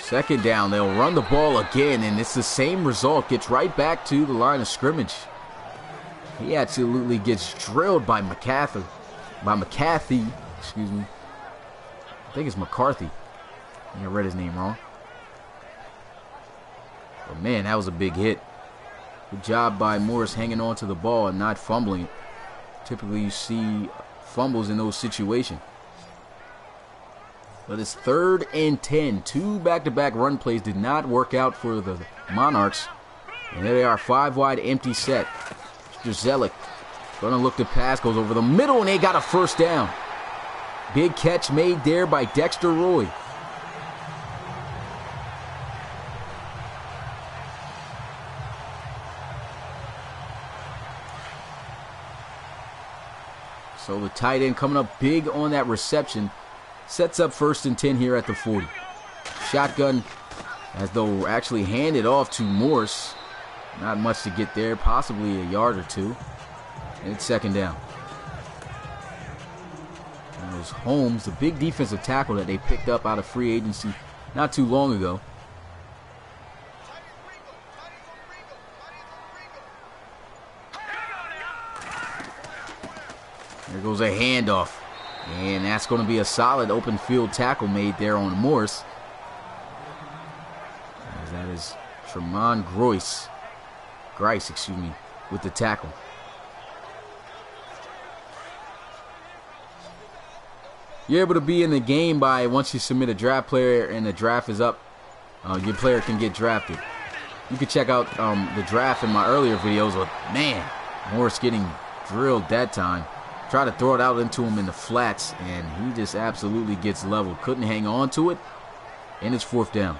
Second down, they'll run the ball again, and it's the same result. Gets right back to the line of scrimmage. He absolutely gets drilled by McCarthy, excuse me. I think it's McCarthy. I think I read his name wrong. But man, that was a big hit. Good job by Morris hanging on to the ball and not fumbling it. Typically you see fumbles in those situations. But it's 3rd and 10. 2 back-to-back run plays did not work out for the Monarchs. And there they are, 5 wide, empty set. Strzelik going to look to pass, goes over the middle, and they got a 1st down. Big catch made there by Dexter Roy. So the tight end coming up big on that reception. Sets up 1st and 10 here at the 40. Shotgun, as though actually handed off to Morse. Not much to get there, possibly a yard or two. And it's 2nd down. And those Holmes, the big defensive tackle that they picked up out of free agency not too long ago. There goes a handoff. And that's going to be a solid open field tackle made there on Morse. As that is Tremont Grice, with the tackle. You're able to be in the game by, once you submit a draft player and the draft is up, your player can get drafted. You can check out the draft in my earlier videos, but man, Morse getting drilled that time. Try to throw it out into him in the flats, and he just absolutely gets leveled. Couldn't hang on to it, and it's 4th down.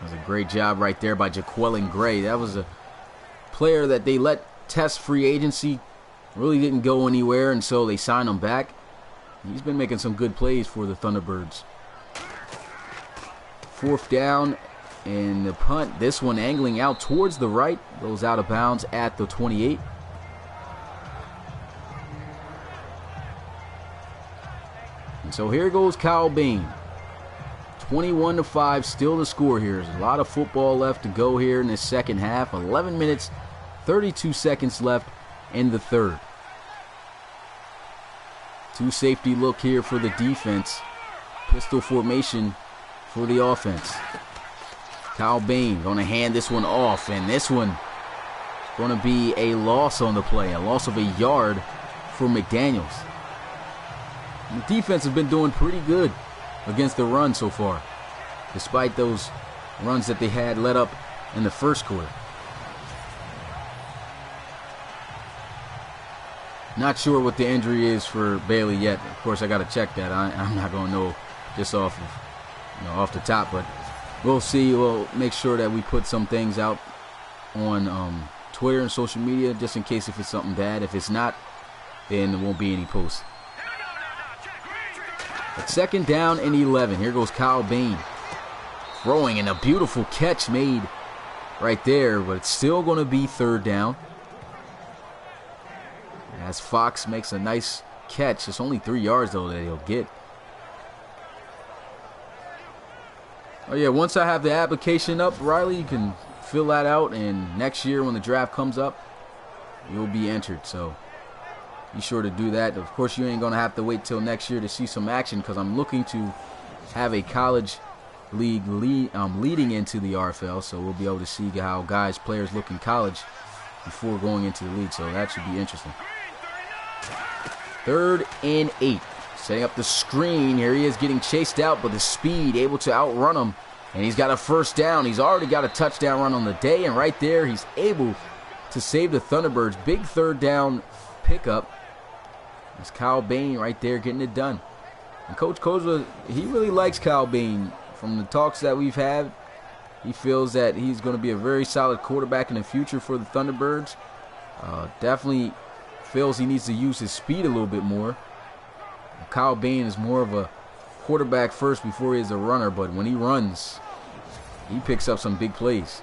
That was a great job right there by Jaquelin Gray. That was a player that they let test free agency. Really didn't go anywhere, and so they signed him back. He's been making some good plays for the Thunderbirds. 4th down, and the punt, this one angling out towards the right, goes out of bounds at the 28. So here goes Kyle Bain. 21-5, still the score here. There's a lot of football left to go here in the second half. 11 minutes, 32 seconds left in the third. Two safety look here for the defense. Pistol formation for the offense. Kyle Bain going to hand this one off, and this one going to be a loss on the play, a loss of a yard for McDaniels. And the defense has been doing pretty good against the run so far, despite those runs that they had let up in the first quarter. Not sure what the injury is for Bailey yet. Of course, I got to check that. I'm not going to know just off the top, but we'll see. We'll make sure that we put some things out on Twitter and social media just in case if it's something bad. If it's not, then there won't be any posts. But second down and 11. Here goes Kyle Bain. Throwing, and a beautiful catch made right there, but it's still going to be third down. As Fox makes a nice catch. It's only 3 yards, though, that he'll get. Oh, yeah, once I have the application up, Riley, you can fill that out, and next year when the draft comes up, you'll be entered. So be sure to do that. Of course, you ain't going to have to wait till next year to see some action because I'm looking to have a college league leading into the RFL, so we'll be able to see how players look in college before going into the league, so that should be interesting. 3rd and 8. Setting up the screen. Here he is getting chased out, but the speed able to outrun him, and he's got a first down. He's already got a touchdown run on the day, and right there he's able to save the Thunderbirds. Big third down pickup. It's Kyle Bain right there getting it done. And Coach Kozla, he really likes Kyle Bain. From the talks that we've had, he feels that he's going to be a very solid quarterback in the future for the Thunderbirds. Definitely feels he needs to use his speed a little bit more. Kyle Bain is more of a quarterback first before he is a runner, but when he runs, he picks up some big plays.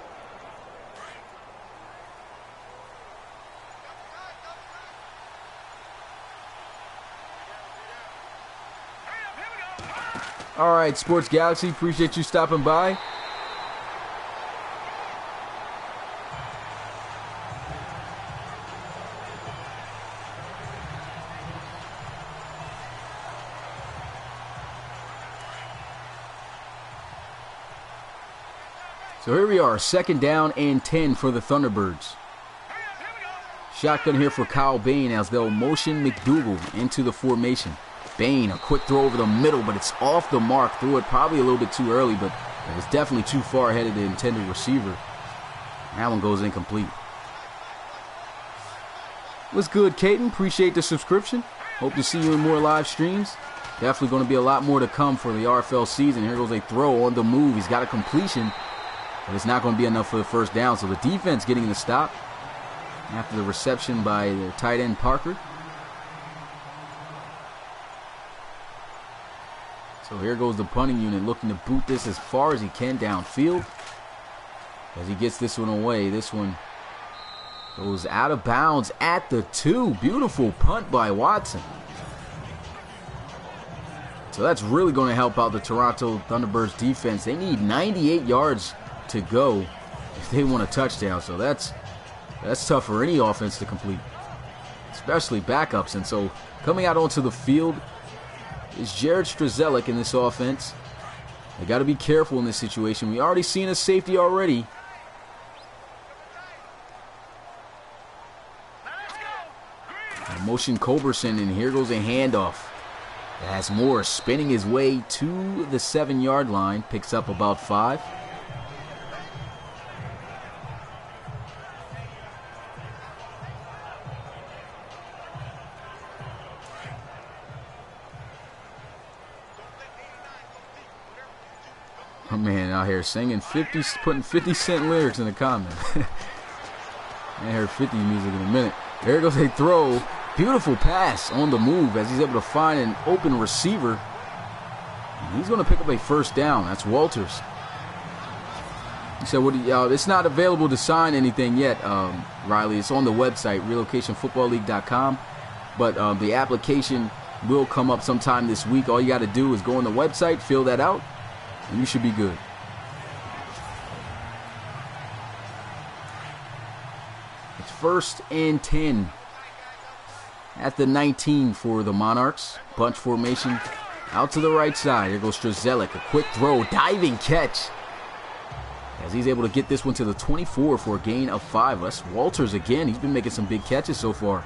All right, Sports Galaxy, appreciate you stopping by. So here we are, second down and 10 for the Thunderbirds. Shotgun here for Kyle Bain as they'll motion McDougal into the formation. Bain, a quick throw over the middle, but it's off the mark. Threw it probably a little bit too early, but it was definitely too far ahead of the intended receiver. That one goes incomplete. What's good, Caden? Appreciate the subscription. Hope to see you in more live streams. Definitely going to be a lot more to come for the RFL season. Here goes a throw on the move. He's got a completion, but it's not going to be enough for the first down. So the defense getting the stop after the reception by the tight end Parker. So here goes the punting unit looking to boot this as far as he can downfield. As he gets this one away, this one goes out of bounds at the 2. Beautiful punt by Watson. So that's really going to help out the Toronto Thunderbirds defense. They need 98 yards to go if they want a touchdown. So that's tough for any offense to complete, especially backups. And so coming out onto the field is Jared Strzelik in this offense. They got to be careful in this situation. We already seen a safety already. Motion Culberson, and here goes a handoff. As Moore spinning his way to the 7-yard line, picks up about 5. My man out here singing 50, putting 50 Cent lyrics in the comment. I heard 50 music in a minute. There goes a throw. Beautiful pass on the move as he's able to find an open receiver. And he's going to pick up a first down. That's Walters. He said, it's not available to sign anything yet, Riley. It's on the website, relocationfootballleague.com. But the application will come up sometime this week. All you got to do is go on the website, fill that out, and you should be good. It's 1st and 10 at the 19 for the Monarchs. Bunch formation out to the right side. Here goes Strzelik. A quick throw, diving catch, as he's able to get this one to the 24 for a gain of 5. That's Walters again. He's been making some big catches so far.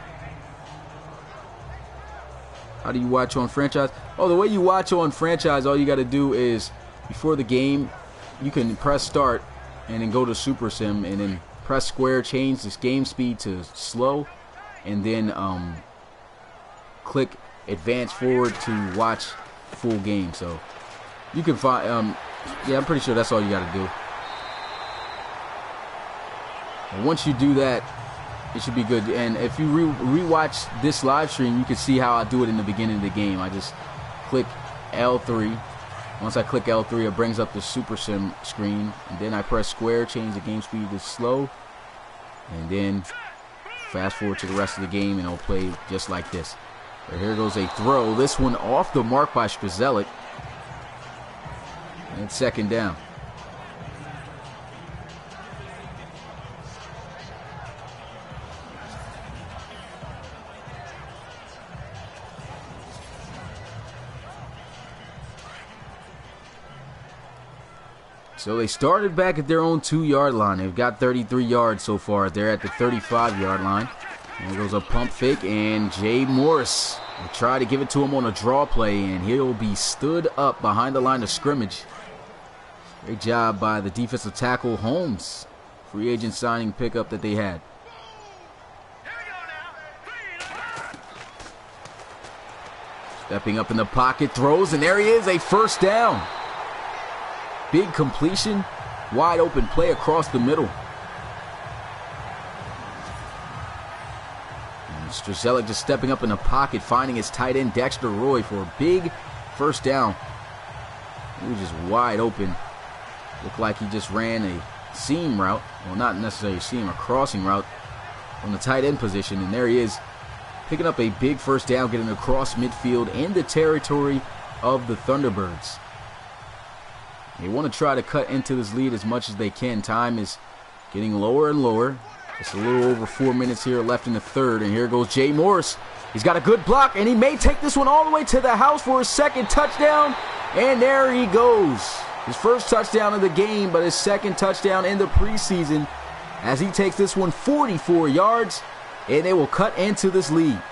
How do you watch on franchise? Oh, the way you watch on franchise, all you got to do is, before the game, you can press start and then go to Super Sim and then press square, change this game speed to slow, and then click advance forward to watch full game. So you can find, yeah, I'm pretty sure that's all you got to do. And once you do that, it should be good. And if you rewatch this live stream, you can see how I do it in the beginning of the game. I just click L3. Once I click L3, it brings up the Super Sim screen. And then I press square, change the game speed to slow. And then fast forward to the rest of the game, and it'll play just like this. But here goes a throw. This one off the mark by Strzelik. And 2nd down. So they started back at their own 2-yard line. They've got 33 yards so far. They're at the 35-yard line. And there goes a pump fake, and Jay Morris will try to give it to him on a draw play, and he'll be stood up behind the line of scrimmage. Great job by the defensive tackle, Holmes. Free agent signing pickup that they had. Stepping up in the pocket, throws, and there he is, a 1st down. Big completion, wide open play across the middle. And Strzelik just stepping up in the pocket, finding his tight end Dexter Roy for a big 1st down. He was just wide open. Looked like he just ran a seam route. Well, not necessarily a seam, a crossing route on the tight end position. And there he is, picking up a big 1st down, getting across midfield in the territory of the Thunderbirds. They want to try to cut into this lead as much as they can. Time is getting lower and lower. It's a little over 4 minutes here left in the 3rd. And here goes Jay Morris. He's got a good block, and he may take this one all the way to the house for his 2nd touchdown. And there he goes. His 1st touchdown of the game, but his 2nd touchdown in the preseason, as he takes this one 44 yards, and they will cut into this lead.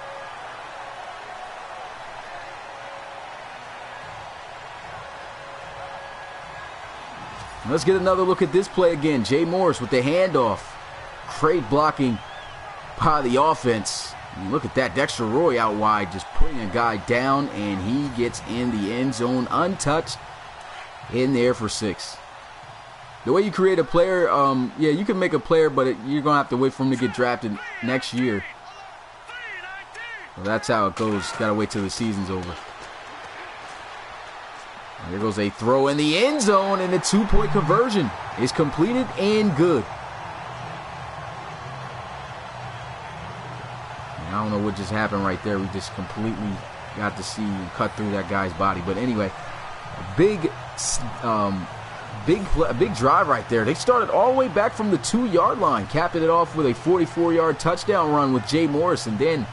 Let's get another look at this play again. Jay Morris with the handoff. Great blocking by the offense. And look at that. Dexter Roy out wide, just putting a guy down, and he gets in the end zone untouched, in there for 6. The way you create a player, yeah, you can make a player, but you're going to have to wait for him to get drafted next year. Well, that's how it goes. Got to wait till the season's over. Here goes a throw in the end zone, and the 2-point conversion is completed and good. And I don't know what just happened right there. We just completely got to see and cut through that guy's body. But anyway, a big drive right there. They started all the way back from the 2-yard line, capping it off with a 44-yard touchdown run with Jay Morris, and then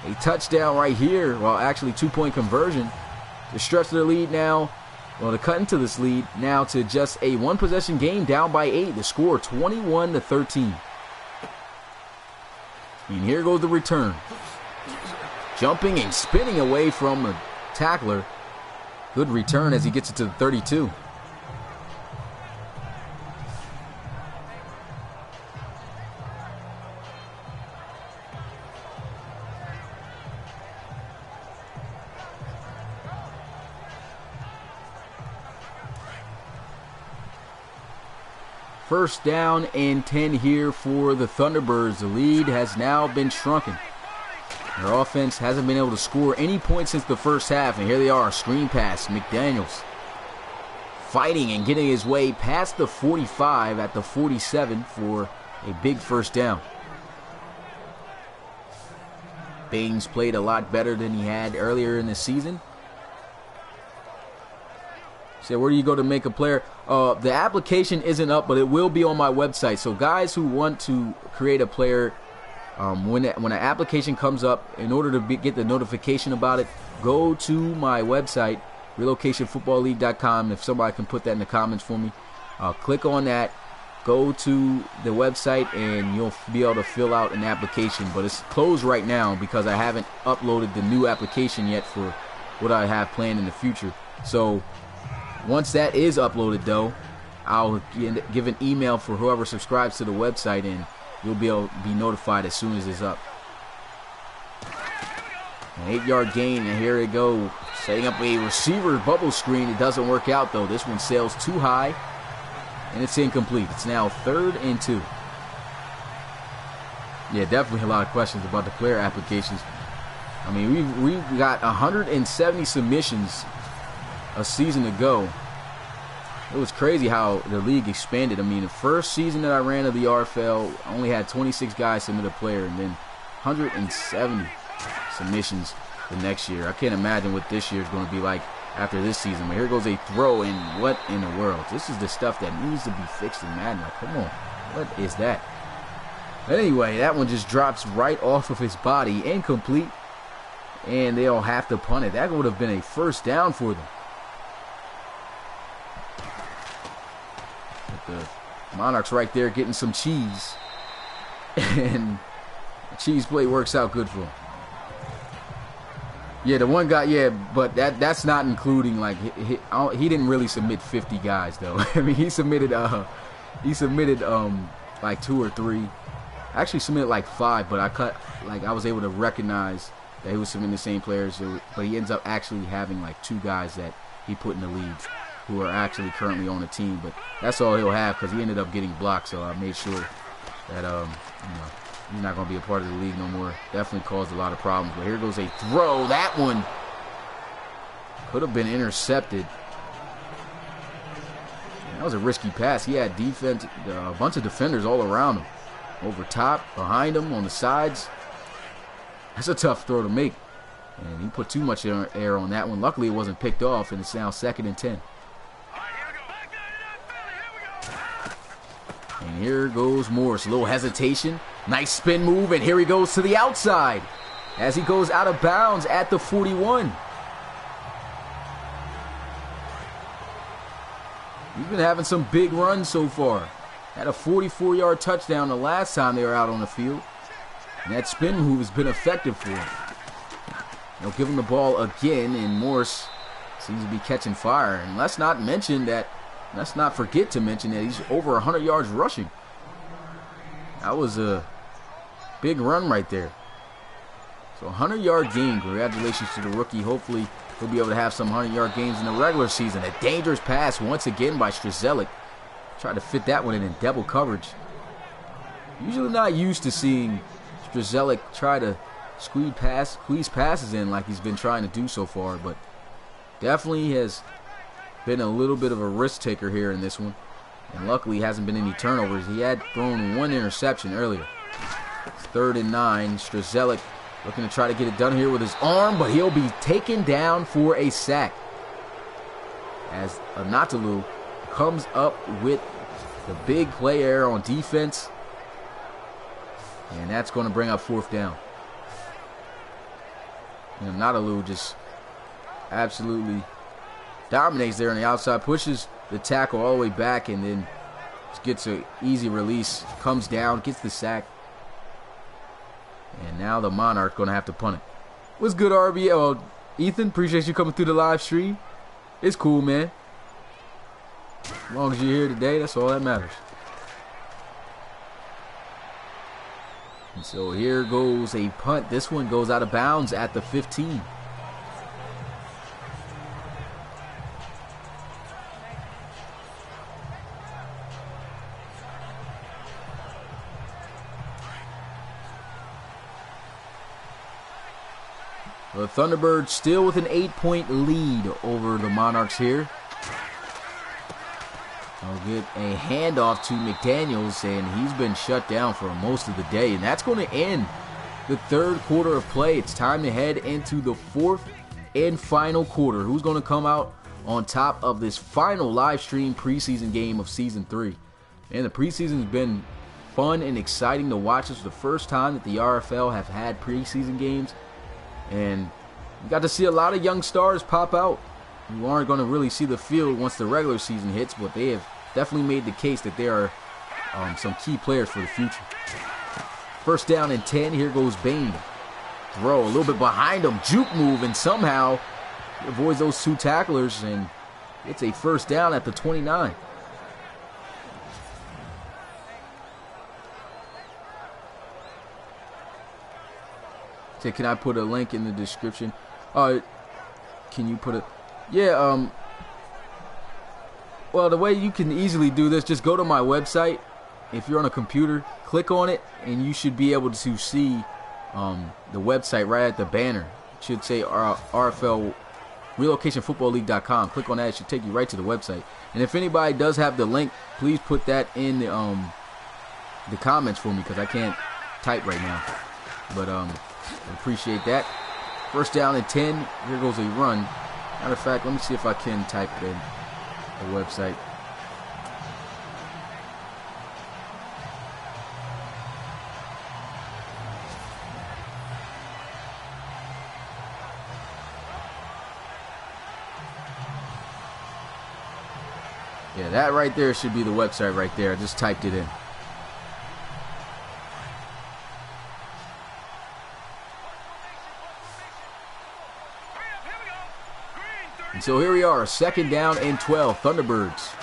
a touchdown right here. Well, actually 2-point conversion to stretch their lead now. Well, to cut into this lead now to just a 1-possession game, down by 8. The score 21-13. And here goes the return. Jumping and spinning away from the tackler. Good return as he gets it to the 32. First down and 10 here for the Thunderbirds. The lead has now been shrunken. Their offense hasn't been able to score any points since the first half, and here they are, screen pass. McDaniels fighting and getting his way past the 45 at the 47 for a big 1st down. Baines played a lot better than he had earlier in the season. So where do you go to make a player? The application isn't up, but it will be on my website. So guys who want to create a player, when an application comes up, in order to get the notification about it, go to my website, relocationfootballleague.com. If somebody can put that in the comments for me, click on that. Go to the website and you'll be able to fill out an application. But it's closed right now because I haven't uploaded the new application yet for what I have planned in the future. So once that is uploaded, though, I'll give an email for whoever subscribes to the website, and you'll be able to be notified as soon as it's up. An 8-yard gain, and here they go. Setting up a receiver bubble screen. It doesn't work out, though. This one sails too high, and it's incomplete. It's now 3rd and 2. Yeah, definitely a lot of questions about the player applications. I mean, we've got 170 submissions a season ago. It was crazy how the league expanded. I mean, the first season that I ran of the RFL, I only had 26 guys submit a player, and then 170 submissions the next year. I can't imagine what this year is going to be like after this season. But here goes a throw, and what in the world? This is the stuff that needs to be fixed in Madden. Like, come on, what is that? But anyway, that one just drops right off of his body, incomplete, and they'll have to punt it. That would have been a first down for them. The Monarchs right there getting some cheese, and the cheese play works out good for them. Yeah, the one guy, yeah, but that's not including, like, he didn't really submit 50 guys though. I mean, he submitted like 2 or 3. I actually submitted like 5, but I was able to recognize that he was submitting the same players, but he ends up actually having like 2 guys that he put in the lead who are actually currently on the team. But that's all he'll have because he ended up getting blocked, so I made sure that he's not going to be a part of the league no more. Definitely caused a lot of problems. But here goes a throw. That one could have been intercepted. That was a risky pass. He had defense, a bunch of defenders all around him, over top, behind him, on the sides. That's a tough throw to make, and he put too much air on that one. Luckily, it wasn't picked off, and it's now 2nd and 10. And here goes Morris. A little hesitation. Nice spin move, and here he goes to the outside as he goes out of bounds at the 41. He's been having some big runs so far. Had a 44-yard touchdown the last time they were out on the field. And that spin move has been effective for him. They'll give him the ball again, and Morris seems to be catching fire. And let's not forget to mention that he's over 100 yards rushing. That was a big run right there. So 100-yard gain. Congratulations to the rookie. Hopefully he'll be able to have some 100-yard gains in the regular season. A dangerous pass once again by Strzelik. Tried to fit that one in double coverage. Usually not used to seeing Strzelik try to squeeze passes in like he's been trying to do so far, but definitely has been a little bit of a risk taker here in this one. And luckily hasn't been any turnovers. He had thrown 1 interception earlier. It's 3rd and 9. Strzelik looking to try to get it done here with his arm, but he'll be taken down for a sack as Anatalu comes up with the big play error on defense, and that's going to bring up 4th down. And Anatalu just absolutely dominates there on the outside, pushes the tackle all the way back, and then just gets an easy release, comes down, gets the sack. And now the Monarchs going to have to punt it. What's good, RBL? Ethan, appreciate you coming through the live stream. It's cool, man. As long as you're here today, that's all that matters. And so here goes a punt. This one goes out of bounds at the 15. The Thunderbirds still with an 8-point lead over the Monarchs here. I'll get a handoff to McDaniels, and he's been shut down for most of the day. And that's going to end the third quarter of play. It's time to head into the fourth and final quarter. Who's going to come out on top of this final live stream preseason game of Season 3? And the preseason's been fun and exciting to watch. This is the first time that the RFL have had preseason games, and we got to see a lot of young stars pop out. You aren't going to really see the field once the regular season hits, but they have definitely made the case that they are some key players for the future. First down and 10. Here goes Bain. Throw a little bit behind him. Juke move, and somehow he avoids those two tacklers, and it's a first down at the 29. So can I put a link in the description? Can you put a... Yeah, well, the way you can easily do this, just go to my website. If you're on a computer, click on it, and you should be able to see the website right at the banner. It should say RFL RelocationFootballLeague.com. Click on that. It should take you right to the website. And if anybody does have the link, please put that in the comments for me, because I can't type right now. But I appreciate that. First down and 10. Here goes a run. Matter of fact, let me see if I can type it in the website. Yeah, that right there should be the website right there. I just typed it in. And so here we are, second down and 12. Thunderbirds.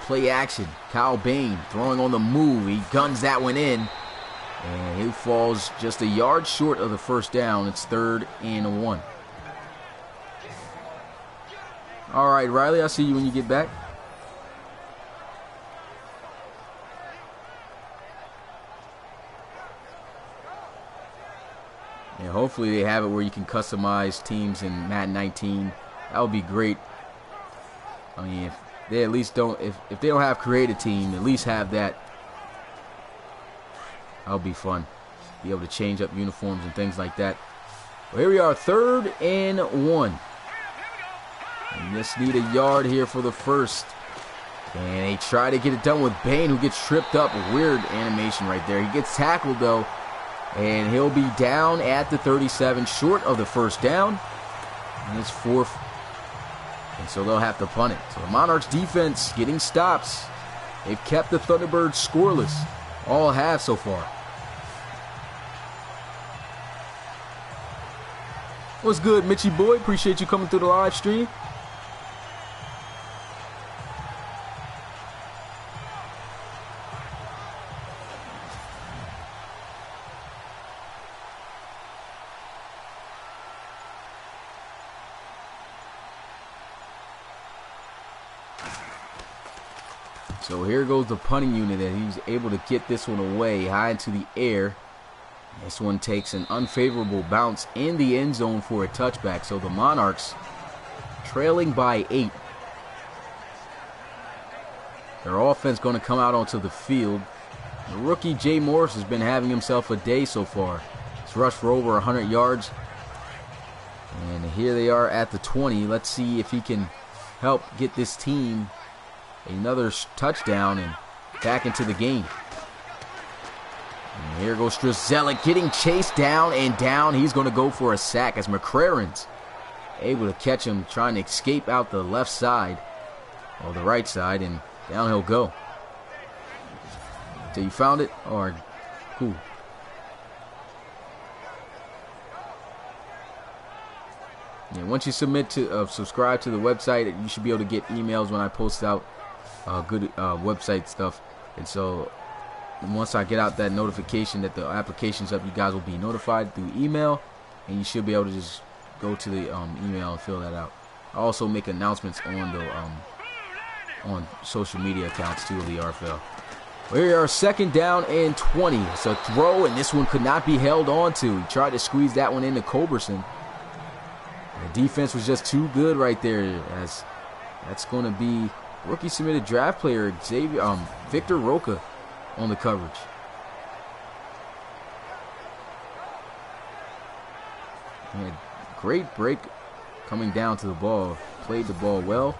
Play action. Kyle Bain throwing on the move. He guns that one in. And he falls just a yard short of the first down. It's 3rd and 1. All right, Riley, I'll see you when you get back. And hopefully they have it where you can customize teams in Madden 19. That would be great. I mean, if they at least don't, if they don't have create a team, at least have that. That'll be fun. Be able to change up uniforms and things like that. Well, here we are, 3rd and 1. And just need a yard here for the first. And they try to get it done with Bain, who gets tripped up. Weird animation right there. He gets tackled though, and he'll be down at the 37, short of the first down. And it's 4th. And so they'll have to punt it. So the Monarchs defense getting stops. They've kept the Thunderbirds scoreless all half so far. What's good, Mitchie boy? Appreciate you coming through the live stream. So here goes the punting unit, and he was able to get this one away high into the air. This one takes an unfavorable bounce in the end zone for a touchback. So the Monarchs trailing by 8. Their offense going to come out onto the field. The rookie Jay Morris has been having himself a day so far. He's rushed for over 100 yards. And here they are at the 20. Let's see if he can help get this team another touchdown and back into the game. And here goes Strzelik getting chased down and down. He's going to go for a sack as McCrarren's able to catch him trying to escape out the left side or the right side, and down he'll go. So you found it? Or cool. Yeah, once you submit to subscribe to the website, you should be able to get emails when I post out good website stuff. And so once I get out that notification that the application's up, you guys will be notified through email, and you should be able to just go to the email and fill that out. I also make announcements on the on social media accounts too of the RFL. We are 2nd down and 20. It's a throw, and this one could not be held on to. He tried to squeeze that one into Culberson. The defense was just too good right there, as that's going to be rookie submitted draft player Victor Roca on the coverage. He had great break coming down to the ball. Played the ball well.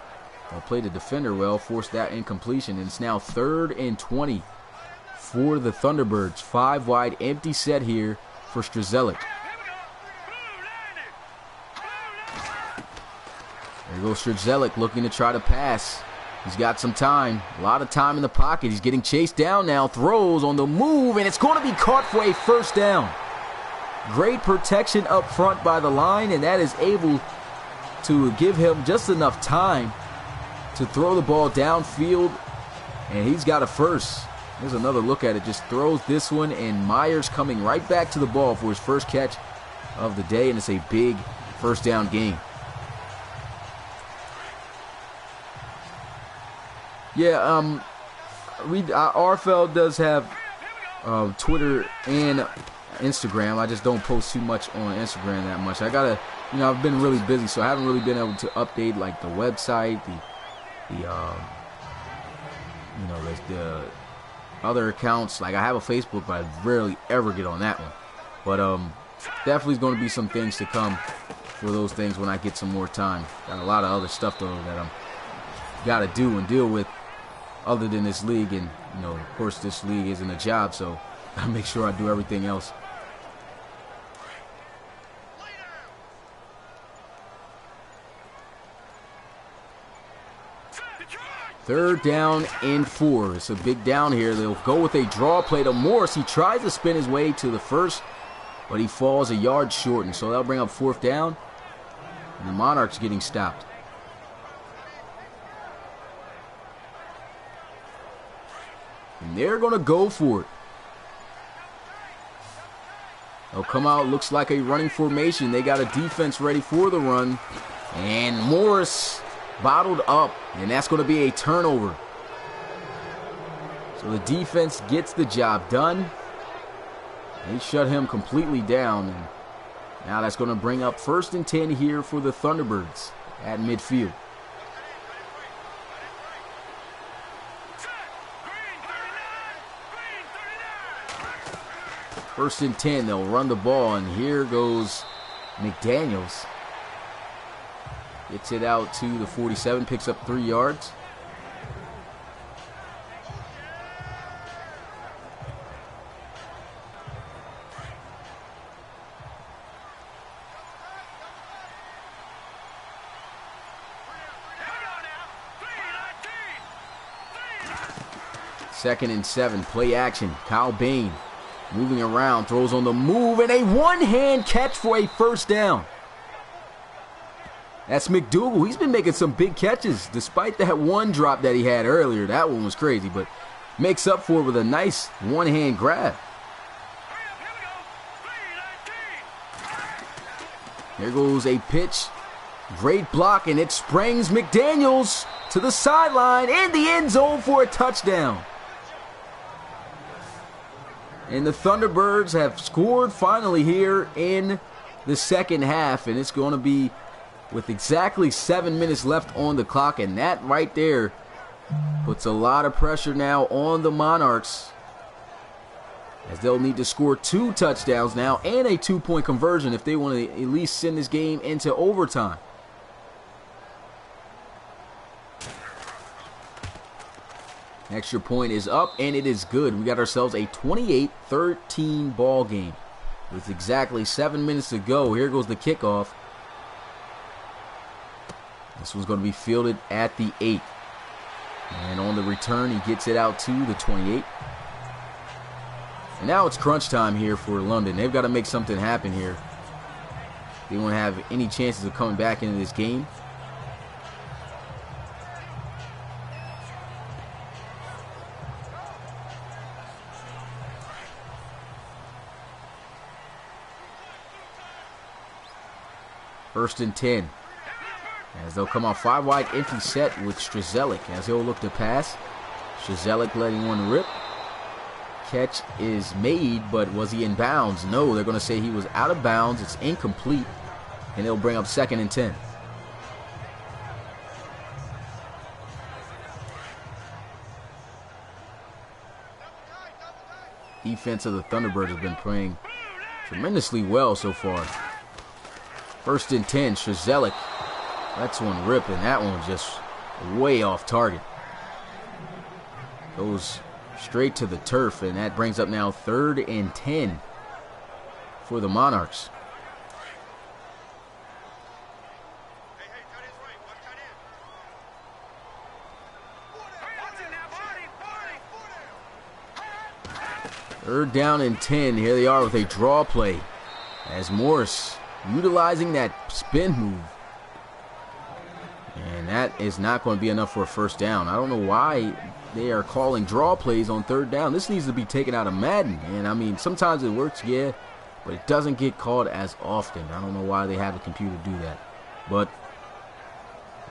Played the defender well. Forced that incompletion. And it's now 3rd and 20 for the Thunderbirds. 5 wide, empty set here for Strzelik. There goes Strzelik looking to try to pass. He's got some time. A lot of time in the pocket. He's getting chased down now. Throws on the move, and it's going to be caught for a first down. Great protection up front by the line, and that is able to give him just enough time to throw the ball downfield, and he's got a first. There's another look at it. Just throws this one, and Myers coming right back to the ball for his first catch of the day, and it's a big first down gain. Yeah, RFL does have Twitter and Instagram. I just don't post too much on Instagram that much. I gotta, I've been really busy, so I haven't really been able to update like the website, the other accounts. Like I have a Facebook, but I rarely ever get on that one. But definitely is going to be some things to come for those things when I get some more time. Got a lot of other stuff though that I'm gotta do and deal with other than this league, and of course this league isn't a job, so I make sure I do everything else. Third down and 4. It's a big down here. They'll go with a draw play to Morris. He tries to spin his way to the first, but he falls a yard short, and so that'll bring up 4th down, and the Monarchs getting stopped. And they're going to go for it. They'll come out, looks like a running formation. They got a defense ready for the run. And Morris bottled up, and that's going to be a turnover. So the defense gets the job done. They shut him completely down. And now that's going to bring up 1st and 10 here for the Thunderbirds at midfield. First and 10, they'll run the ball, and here goes McDaniels. Gets it out to the 47, picks up 3 yards. Second and 7, play action. Kyle Bain moving around, throws on the move, and a one-hand catch for a first down. That's McDougal. He's been making some big catches despite that one drop that he had earlier. That one was crazy, but makes up for it with a nice one-hand grab. There goes a pitch. Great block, and it springs McDaniels to the sideline in the end zone for a touchdown. And the Thunderbirds have scored finally here in the second half, and it's going to be with exactly 7 minutes left on the clock, and that right there puts a lot of pressure now on the Monarchs, as they'll need to score 2 touchdowns now and a 2-point conversion if they want to at least send this game into overtime. Extra point is up, and it is good. We got ourselves a 28-13 ball game with exactly 7 minutes to go. Here goes the kickoff. This one's going to be fielded at the 8. And on the return, he gets it out to the 28. And now it's crunch time here for London. They've got to make something happen here. They won't have any chances of coming back into this game. First and 10. As they'll come off 5 wide empty set with Strzelik as he'll look to pass. Strzelik letting one rip. Catch is made, but was he in bounds? No, they're going to say he was out of bounds. It's incomplete, and they'll bring up 2nd and 10. Defense of the Thunderbirds has been playing tremendously well so far. First and 10, Strzelik. That's one ripping. That one just way off target. Goes straight to the turf, and that brings up now 3rd and 10 for the Monarchs. Third down and 10. Here they are with a draw play as Morris utilizing that spin move. And that is not going to be enough for a first down. I don't know why they are calling draw plays on 3rd down. This needs to be taken out of Madden. And I mean, sometimes it works, yeah, but it doesn't get called as often. I don't know why they have a computer do that. But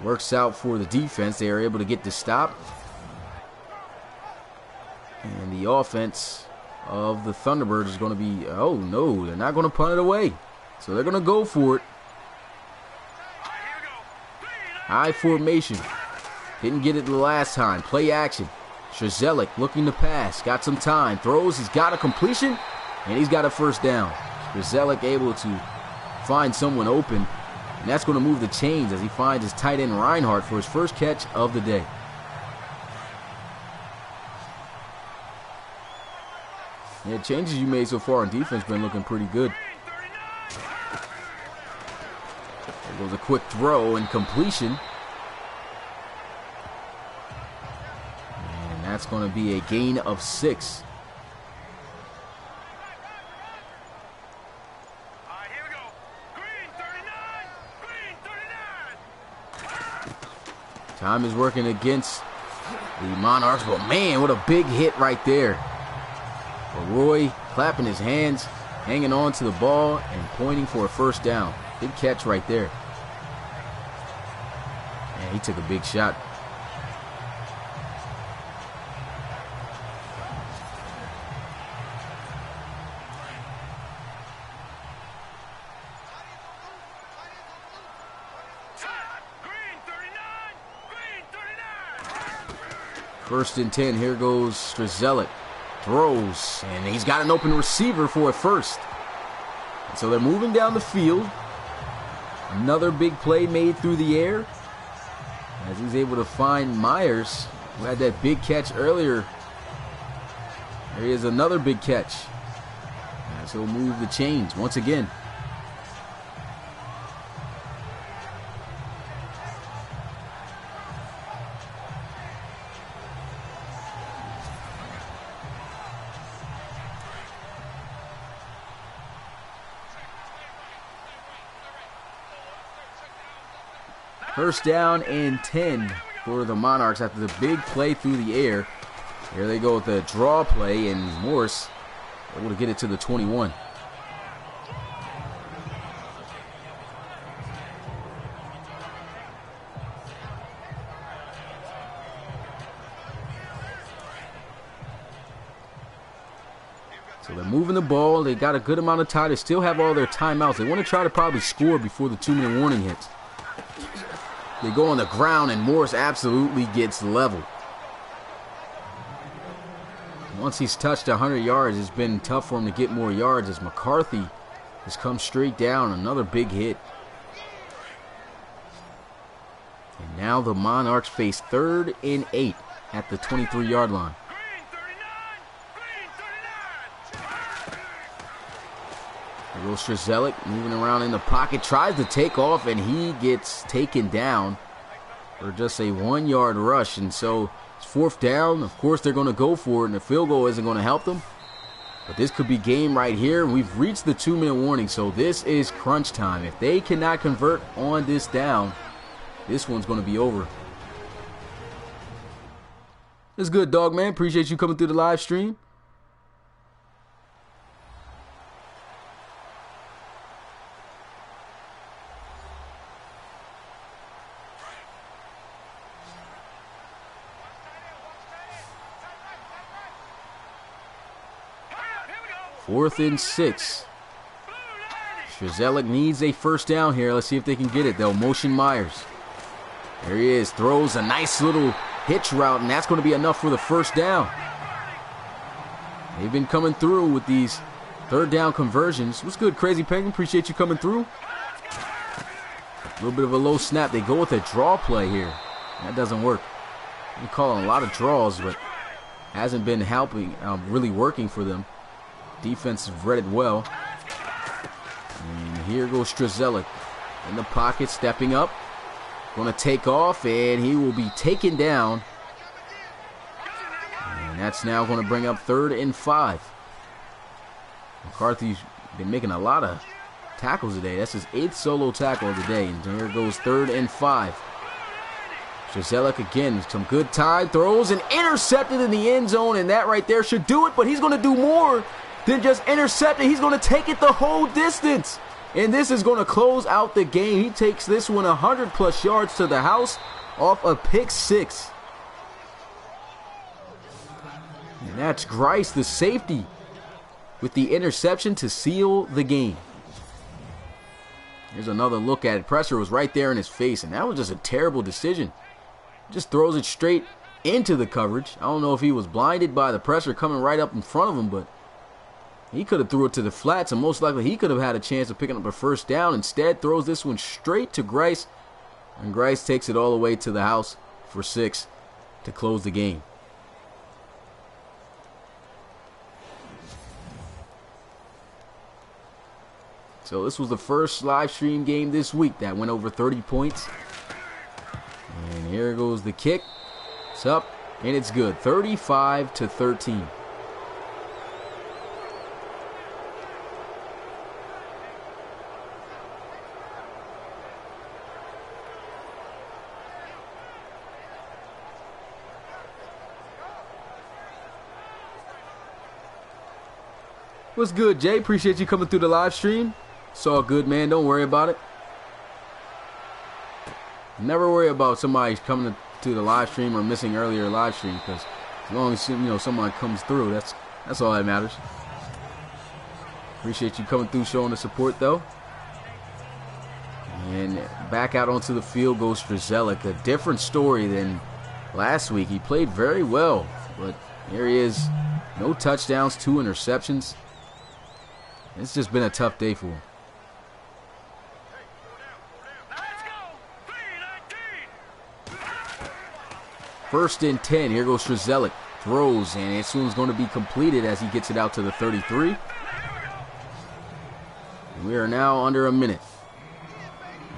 works out for the defense. They are able to get the stop. And the offense of the Thunderbirds is going to be, oh no, they're not going to punt it away. So they're going to go for it. High formation. Didn't get it the last time. Play action. Strzelik looking to pass. Got some time. Throws. He's got a completion. And he's got a first down. Strzelik able to find someone open. And that's going to move the chains as he finds his tight end Reinhardt for his first catch of the day. Yeah, changes you made so far on defense been looking pretty good. There goes a quick throw and completion. And that's going to be a gain of 6. Time is working against the Monarchs, but man, what a big hit right there. Roy clapping his hands, hanging on to the ball, and pointing for a first down. Big catch right there. And he took a big shot. First and 10. Here goes Strzelik. Throws, and he's got an open receiver for a first. And so they're moving down the field. Another big play made through the air as he's able to find Myers, who had that big catch earlier. There is another big catch as he'll move the chains once again. First down and 10 for the Monarchs after the big play through the air. Here they go with the draw play, and Morris able to get it to the 21. So they're moving the ball. They got a good amount of time. They still have all their timeouts. They want to try to probably score before the 2-minute warning hits. They go on the ground, and Morris absolutely gets leveled. Once he's touched 100 yards, it's been tough for him to get more yards as McCarthy has come straight down. Another big hit. And now the Monarchs face 3rd and 8 at the 23-yard line. There goes Strzelik moving around in the pocket, tries to take off, and he gets taken down for just a 1-yard rush. And so it's 4th down. Of course, they're going to go for it, and the field goal isn't going to help them. But this could be game right here. We've reached the 2-minute warning, so this is crunch time. If they cannot convert on this down, this one's going to be over. It's good, dog, man. Appreciate you coming through the live stream. Fourth and 6. Strzelik needs a first down here. Let's see if they can get it. They'll motion Myers. There he is. Throws a nice little hitch route, and that's going to be enough for the first down. They've been coming through with these 3rd down conversions. What's good, Crazy Penguin? Appreciate you coming through. A little bit of a low snap. They go with a draw play here. That doesn't work. They're calling a lot of draws, but hasn't been helping, really working for them. Defense has read it well. And here goes Strzelik in the pocket, stepping up. Going to take off, and he will be taken down. And that's now going to bring up 3rd and 5. McCarthy's been making a lot of tackles today. That's his 8th solo tackle of the day. And here goes 3rd and 5. Strzelik again, some good time, throws and intercepted in the end zone, and that right there should do it, but he's going to do more than just intercept it. He's going to take it the whole distance, and this is going to close out the game. He takes this one 100+ yards to the house off a pick 6. And that's Grice, the safety, with the interception to seal the game. Here's another look at it. Pressure was right there in his face, and that was just a terrible decision. Just throws it straight into the coverage. I don't know if he was blinded by the pressure coming right up in front of him, but he could have threw it to the flats, and most likely he could have had a chance of picking up a first down. Instead, throws this one straight to Grice, and Grice takes it all the way to the house for 6 to close the game. So this was the first live stream game this week that went over 30 points. And here goes the kick. It's up, and it's good. 35-13. What's good, Jay? Appreciate you coming through the live stream. It's all good, man. Don't worry about it. Never worry about somebody coming to the live stream or missing earlier live stream, because as long as someone comes through, that's all that matters. Appreciate you coming through, showing the support though. And back out onto the field goes Strzelik. A different story than last week. He played very well, but here he is. No touchdowns, 2 interceptions. It's just been a tough day for him. First and 10. Here goes Strzelik. Throws, and it soon is going to be completed as he gets it out to the 33. And we are now under a minute,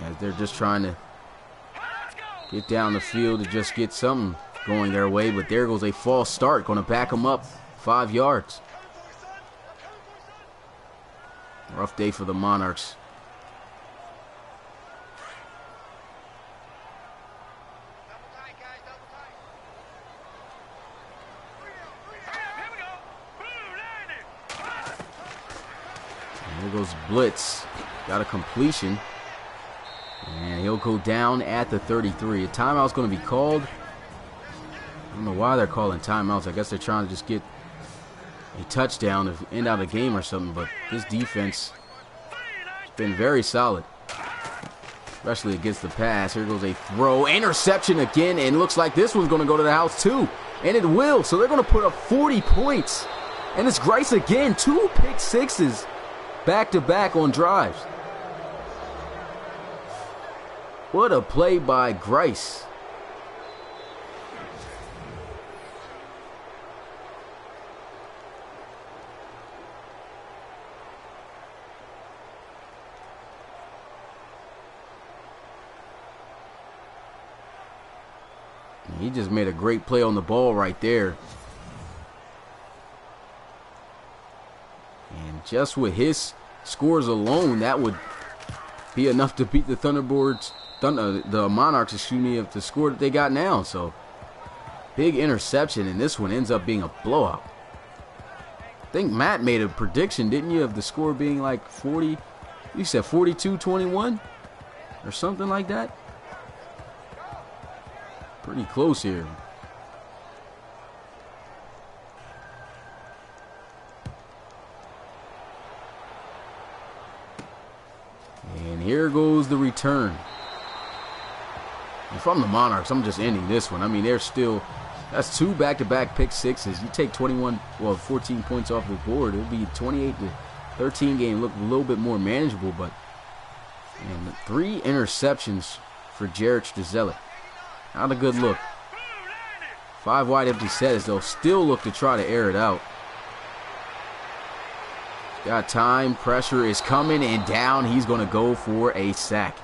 as they're just trying to get down the field to just get something going their way. But there goes a false start. Going to back them up 5 yards. Rough day for the Monarchs. There goes blitz. Got a completion. And he'll go down at the 33. A timeout's going to be called. I don't know why they're calling timeouts. I guess they're trying to just get a touchdown to end out a game or something. But this defense has been very solid, especially against the pass. Here goes a throw. Interception again. And looks like this one's going to go to the house too. And it will. So they're going to put up 40 points. And it's Grice again. 2 pick sixes back-to-back on drives. What a play by Grice. He just made a great play on the ball right there. And just with his scores alone, that would be enough to beat the Thunderbirds, the Monarchs, excuse me, of the score that they got now. So, big interception, and this one ends up being a blowout. I think Matt made a prediction, didn't you, of the score being like 40, you said 42-21 or something like that? Pretty close here. And here goes the return. And from the Monarchs, I'm just ending this one. I mean, they're still, that's 2 back-to-back pick sixes. You take 14 points off the board, it'll be 28-13 game. Look a little bit more manageable, but And 3 interceptions for Jared Strzelik. Not a good look. 5 wide empty set as they'll still look to try to air it out. Got time. Pressure is coming and down. He's going to go for a sack.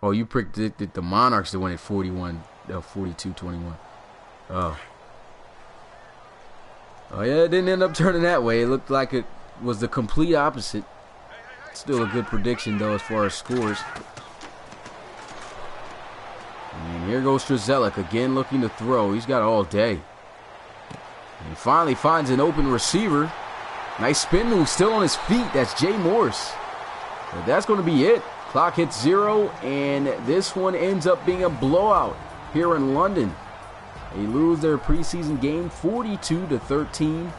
Oh, you predicted the Monarchs to win at 42-21. Oh. Oh, yeah, it didn't end up turning that way. It looked like it was the complete opposite. Still a good prediction, though, as far as scores. And here goes Strzelik again looking to throw. He's got all day. And he finally finds an open receiver. Nice spin move, still on his feet. That's Jay Morse. But that's going to be it. Clock hits 0, and this one ends up being a blowout here in London. They lose their preseason game 42-13,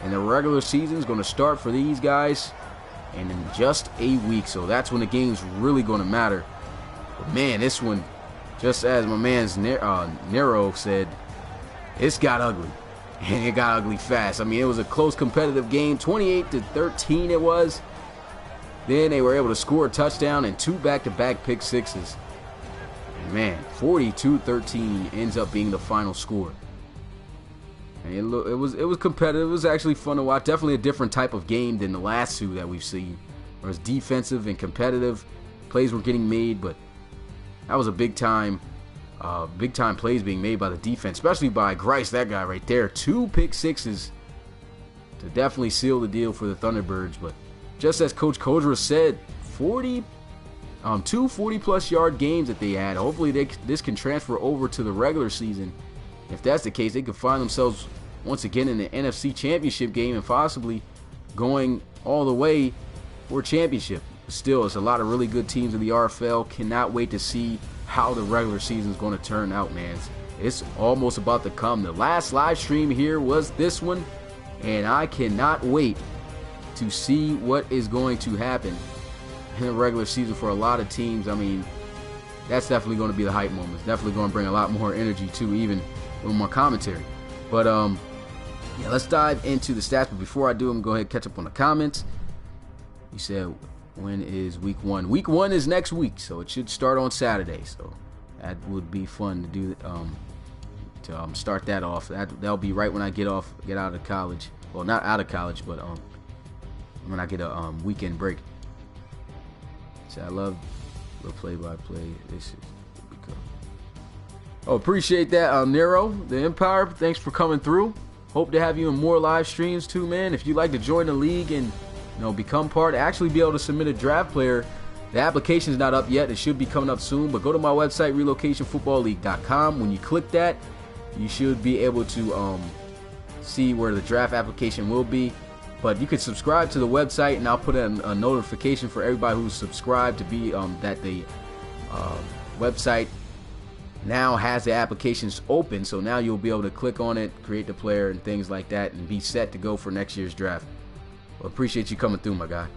and the regular season is going to start for these guys and in just a week. So that's when the game's really going to matter. But man, this one, just as my man's Nero said, it's got ugly, and it got ugly fast. I mean, it was a close competitive game, 28-13 it was. Then they were able to score a touchdown and 2 back-to-back pick sixes. And man, 42-13 ends up being the final score. And it was competitive. It was actually fun to watch. Definitely a different type of game than the last 2 that we've seen. It was defensive and competitive. Plays were getting made, but that was a big time plays being made by the defense, especially by Grice, that guy right there. 2 pick sixes to definitely seal the deal for the Thunderbirds, but just as Coach Kodra said, 2 40-plus yard games that they had. Hopefully this can transfer over to the regular season. If that's the case, they could find themselves once again in the NFC Championship game and possibly going all the way for a championship. Still, it's a lot of really good teams in the RFL. Cannot wait to see how the regular season is going to turn out, man. It's almost about to come. The last live stream here was this one, and I cannot wait to see what is going to happen in the regular season for a lot of teams. I mean, that's definitely going to be the hype moment. It's definitely going to bring a lot more energy too, even with more commentary. But yeah, let's dive into the stats. But before I do, I'm going to go ahead and catch up on the comments. You said, when is week 1? Week 1 is next week, so it should start on Saturday. So that would be fun to do, to start that off. That'll be right when I get out of college. Well, not out of college, but when I get a weekend break. So I love the play-by-play. This is cool. Oh, appreciate that, Nero, the Empire. Thanks for coming through. Hope to have you in more live streams too, man. If you'd like to join the league and become part, actually be able to submit a draft player, the application's not up yet. It should be coming up soon. But go to my website, relocationfootballleague.com. When you click that, you should be able to see where the draft application will be. But you can subscribe to the website, and I'll put a notification for everybody who's subscribed to be that the website now has the applications open. So now you'll be able to click on it, create the player, and things like that, and be set to go for next year's draft. Well, appreciate you coming through, my guy.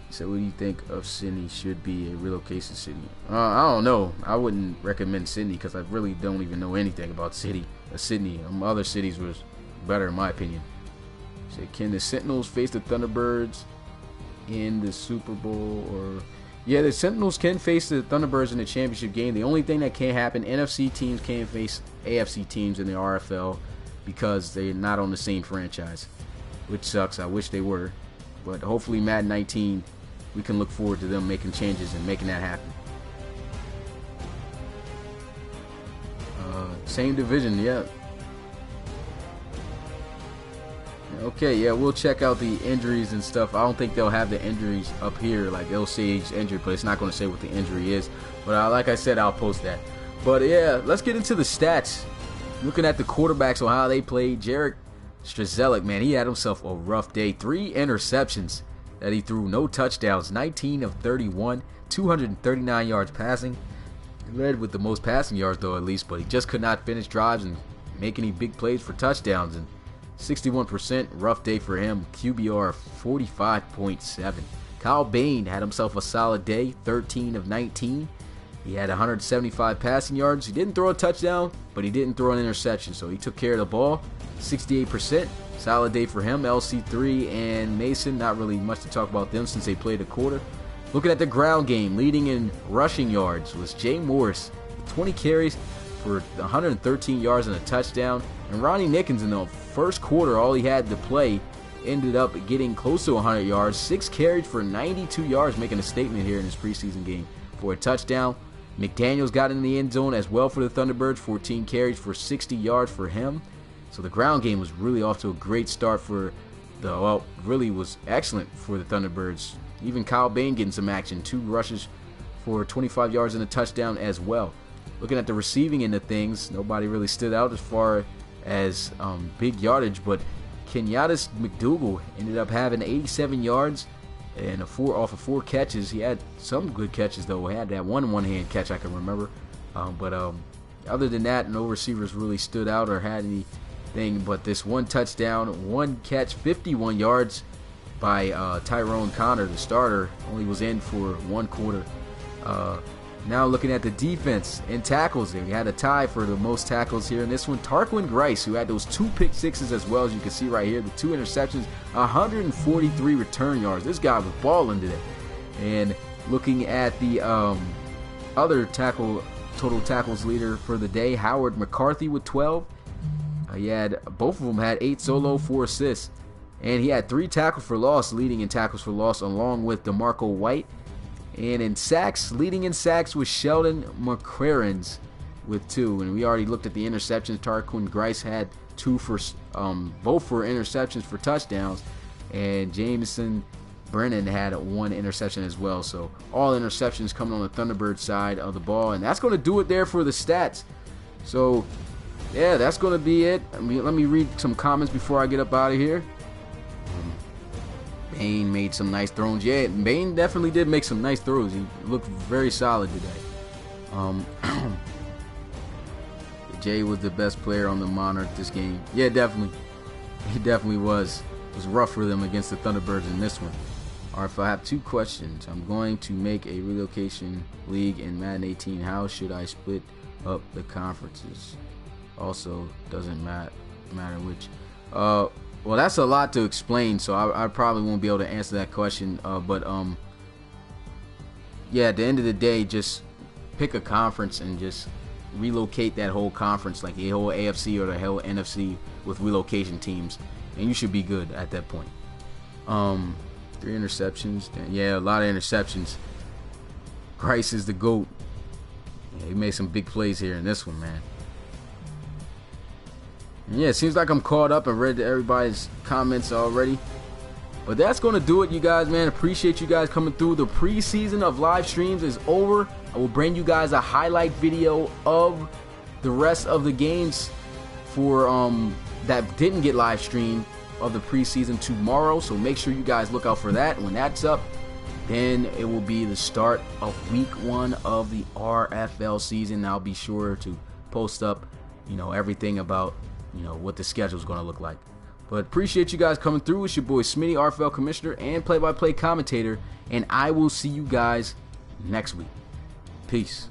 So what do you think of Sydney should be a relocation city? I don't know. I wouldn't recommend Sydney because I really don't even know anything about Sydney. Other cities was better in my opinion. So can the Sentinels face the Thunderbirds in the Super Bowl? Or yeah, the Sentinels can face the Thunderbirds in the championship game. The only thing that can't happen, NFC teams can't face AFC teams in the RFL because they're not on the same franchise, which sucks. I wish they were. But hopefully Madden 19, we can look forward to them making changes and making that happen. Same division, yeah. Okay, yeah, we'll check out the injuries and stuff. I don't think they'll have the injuries up here. Like, they'll say each injury, but it's not going to say what the injury is. But like I said, I'll post that. But yeah, let's get into the stats. Looking at the quarterbacks on how they played. Jared Strzelik, man, he had himself a rough day. 3 interceptions that he threw, no touchdowns. 19 of 31, 239 yards passing. He led with the most passing yards, though, at least, but he just could not finish drives and make any big plays for touchdowns. And 61%, rough day for him. QBR 45.7. Kyle Bain had himself a solid day, 13 of 19. He had 175 passing yards. He didn't throw a touchdown, but he didn't throw an interception. So he took care of the ball, 68%. Solid day for him. LC3 and Mason, not really much to talk about them since they played a quarter. Looking at the ground game, leading in rushing yards was Jay Morris, 20 carries for 113 yards and a touchdown. And Ronnie Nickens, in the first quarter, all he had to play, ended up getting close to 100 yards, 6 carries for 92 yards, making a statement here in his preseason game for a touchdown. McDaniels got in the end zone as well for the Thunderbirds, 14 carries for 60 yards for him. So the ground game was really off to a great start for really was excellent for the Thunderbirds. Even Kyle Bain getting some action, 2 rushes for 25 yards and a touchdown as well. Looking at the receiving end of things, nobody really stood out as far as big yardage, but Kenyatta McDougal ended up having 87 yards and off of 4 catches. He had some good catches, though. He had that one-hand catch I can remember. But other than that, no receivers really stood out or had anything but this 1 touchdown, 1 catch, 51 yards by Tyrone Connor, the starter. Only was in for 1 quarter. Now looking at the defense and tackles, we had a tie for the most tackles here in this one. Tarquin Grice, who had those 2 pick sixes as well, as you can see right here, the 2 interceptions, 143 return yards. This guy was balling today. And looking at the other total tackles leader for the day, Howard McCarthy with 12. Both of them had 8 solo, 4 assists. And he had 3 tackles for loss, leading in tackles for loss, along with DeMarco White. And in sacks, leading in sacks was Sheldon McCrarens with 2. And we already looked at the interceptions. Tarquin Grice had 2 for both for interceptions for touchdowns, and Jameson Brennan had 1 interception as well. So all interceptions coming on the Thunderbird side of the ball, and that's going to do it there for the stats. So yeah, that's going to be it. Let me read some comments before I get up out of here. Bain made some nice throws. Yeah, Bain definitely did make some nice throws. He looked very solid today. Jay was the best player on the Monarchs this game. Yeah, definitely. He definitely was. It was rough for them against the Thunderbirds in this one. RFL, I have 2 questions. I'm going to make a relocation league in Madden 18. How should I split up the conferences? Also, doesn't matter which. Well, that's a lot to explain, so I probably won't be able to answer that question. Yeah, at the end of the day, just pick a conference and just relocate that whole conference, like the whole AFC or the whole NFC with relocation teams, and you should be good at that point. 3 interceptions. Yeah, a lot of interceptions. Grice is the GOAT. Yeah, he made some big plays here in this one, man. Yeah, it seems like I'm caught up and read everybody's comments already. But that's going to do it, you guys, man. Appreciate you guys coming through. The preseason of live streams is over. I will bring you guys a highlight video of the rest of the games for that didn't get live streamed of the preseason tomorrow. So make sure you guys look out for that. When that's up, then it will be the start of week 1 of the RFL season. I'll be sure to post up, everything about what the schedule is going to look like. But appreciate you guys coming through. It's your boy Smitty, RFL Commissioner and play-by-play commentator, and I will see you guys next week. Peace.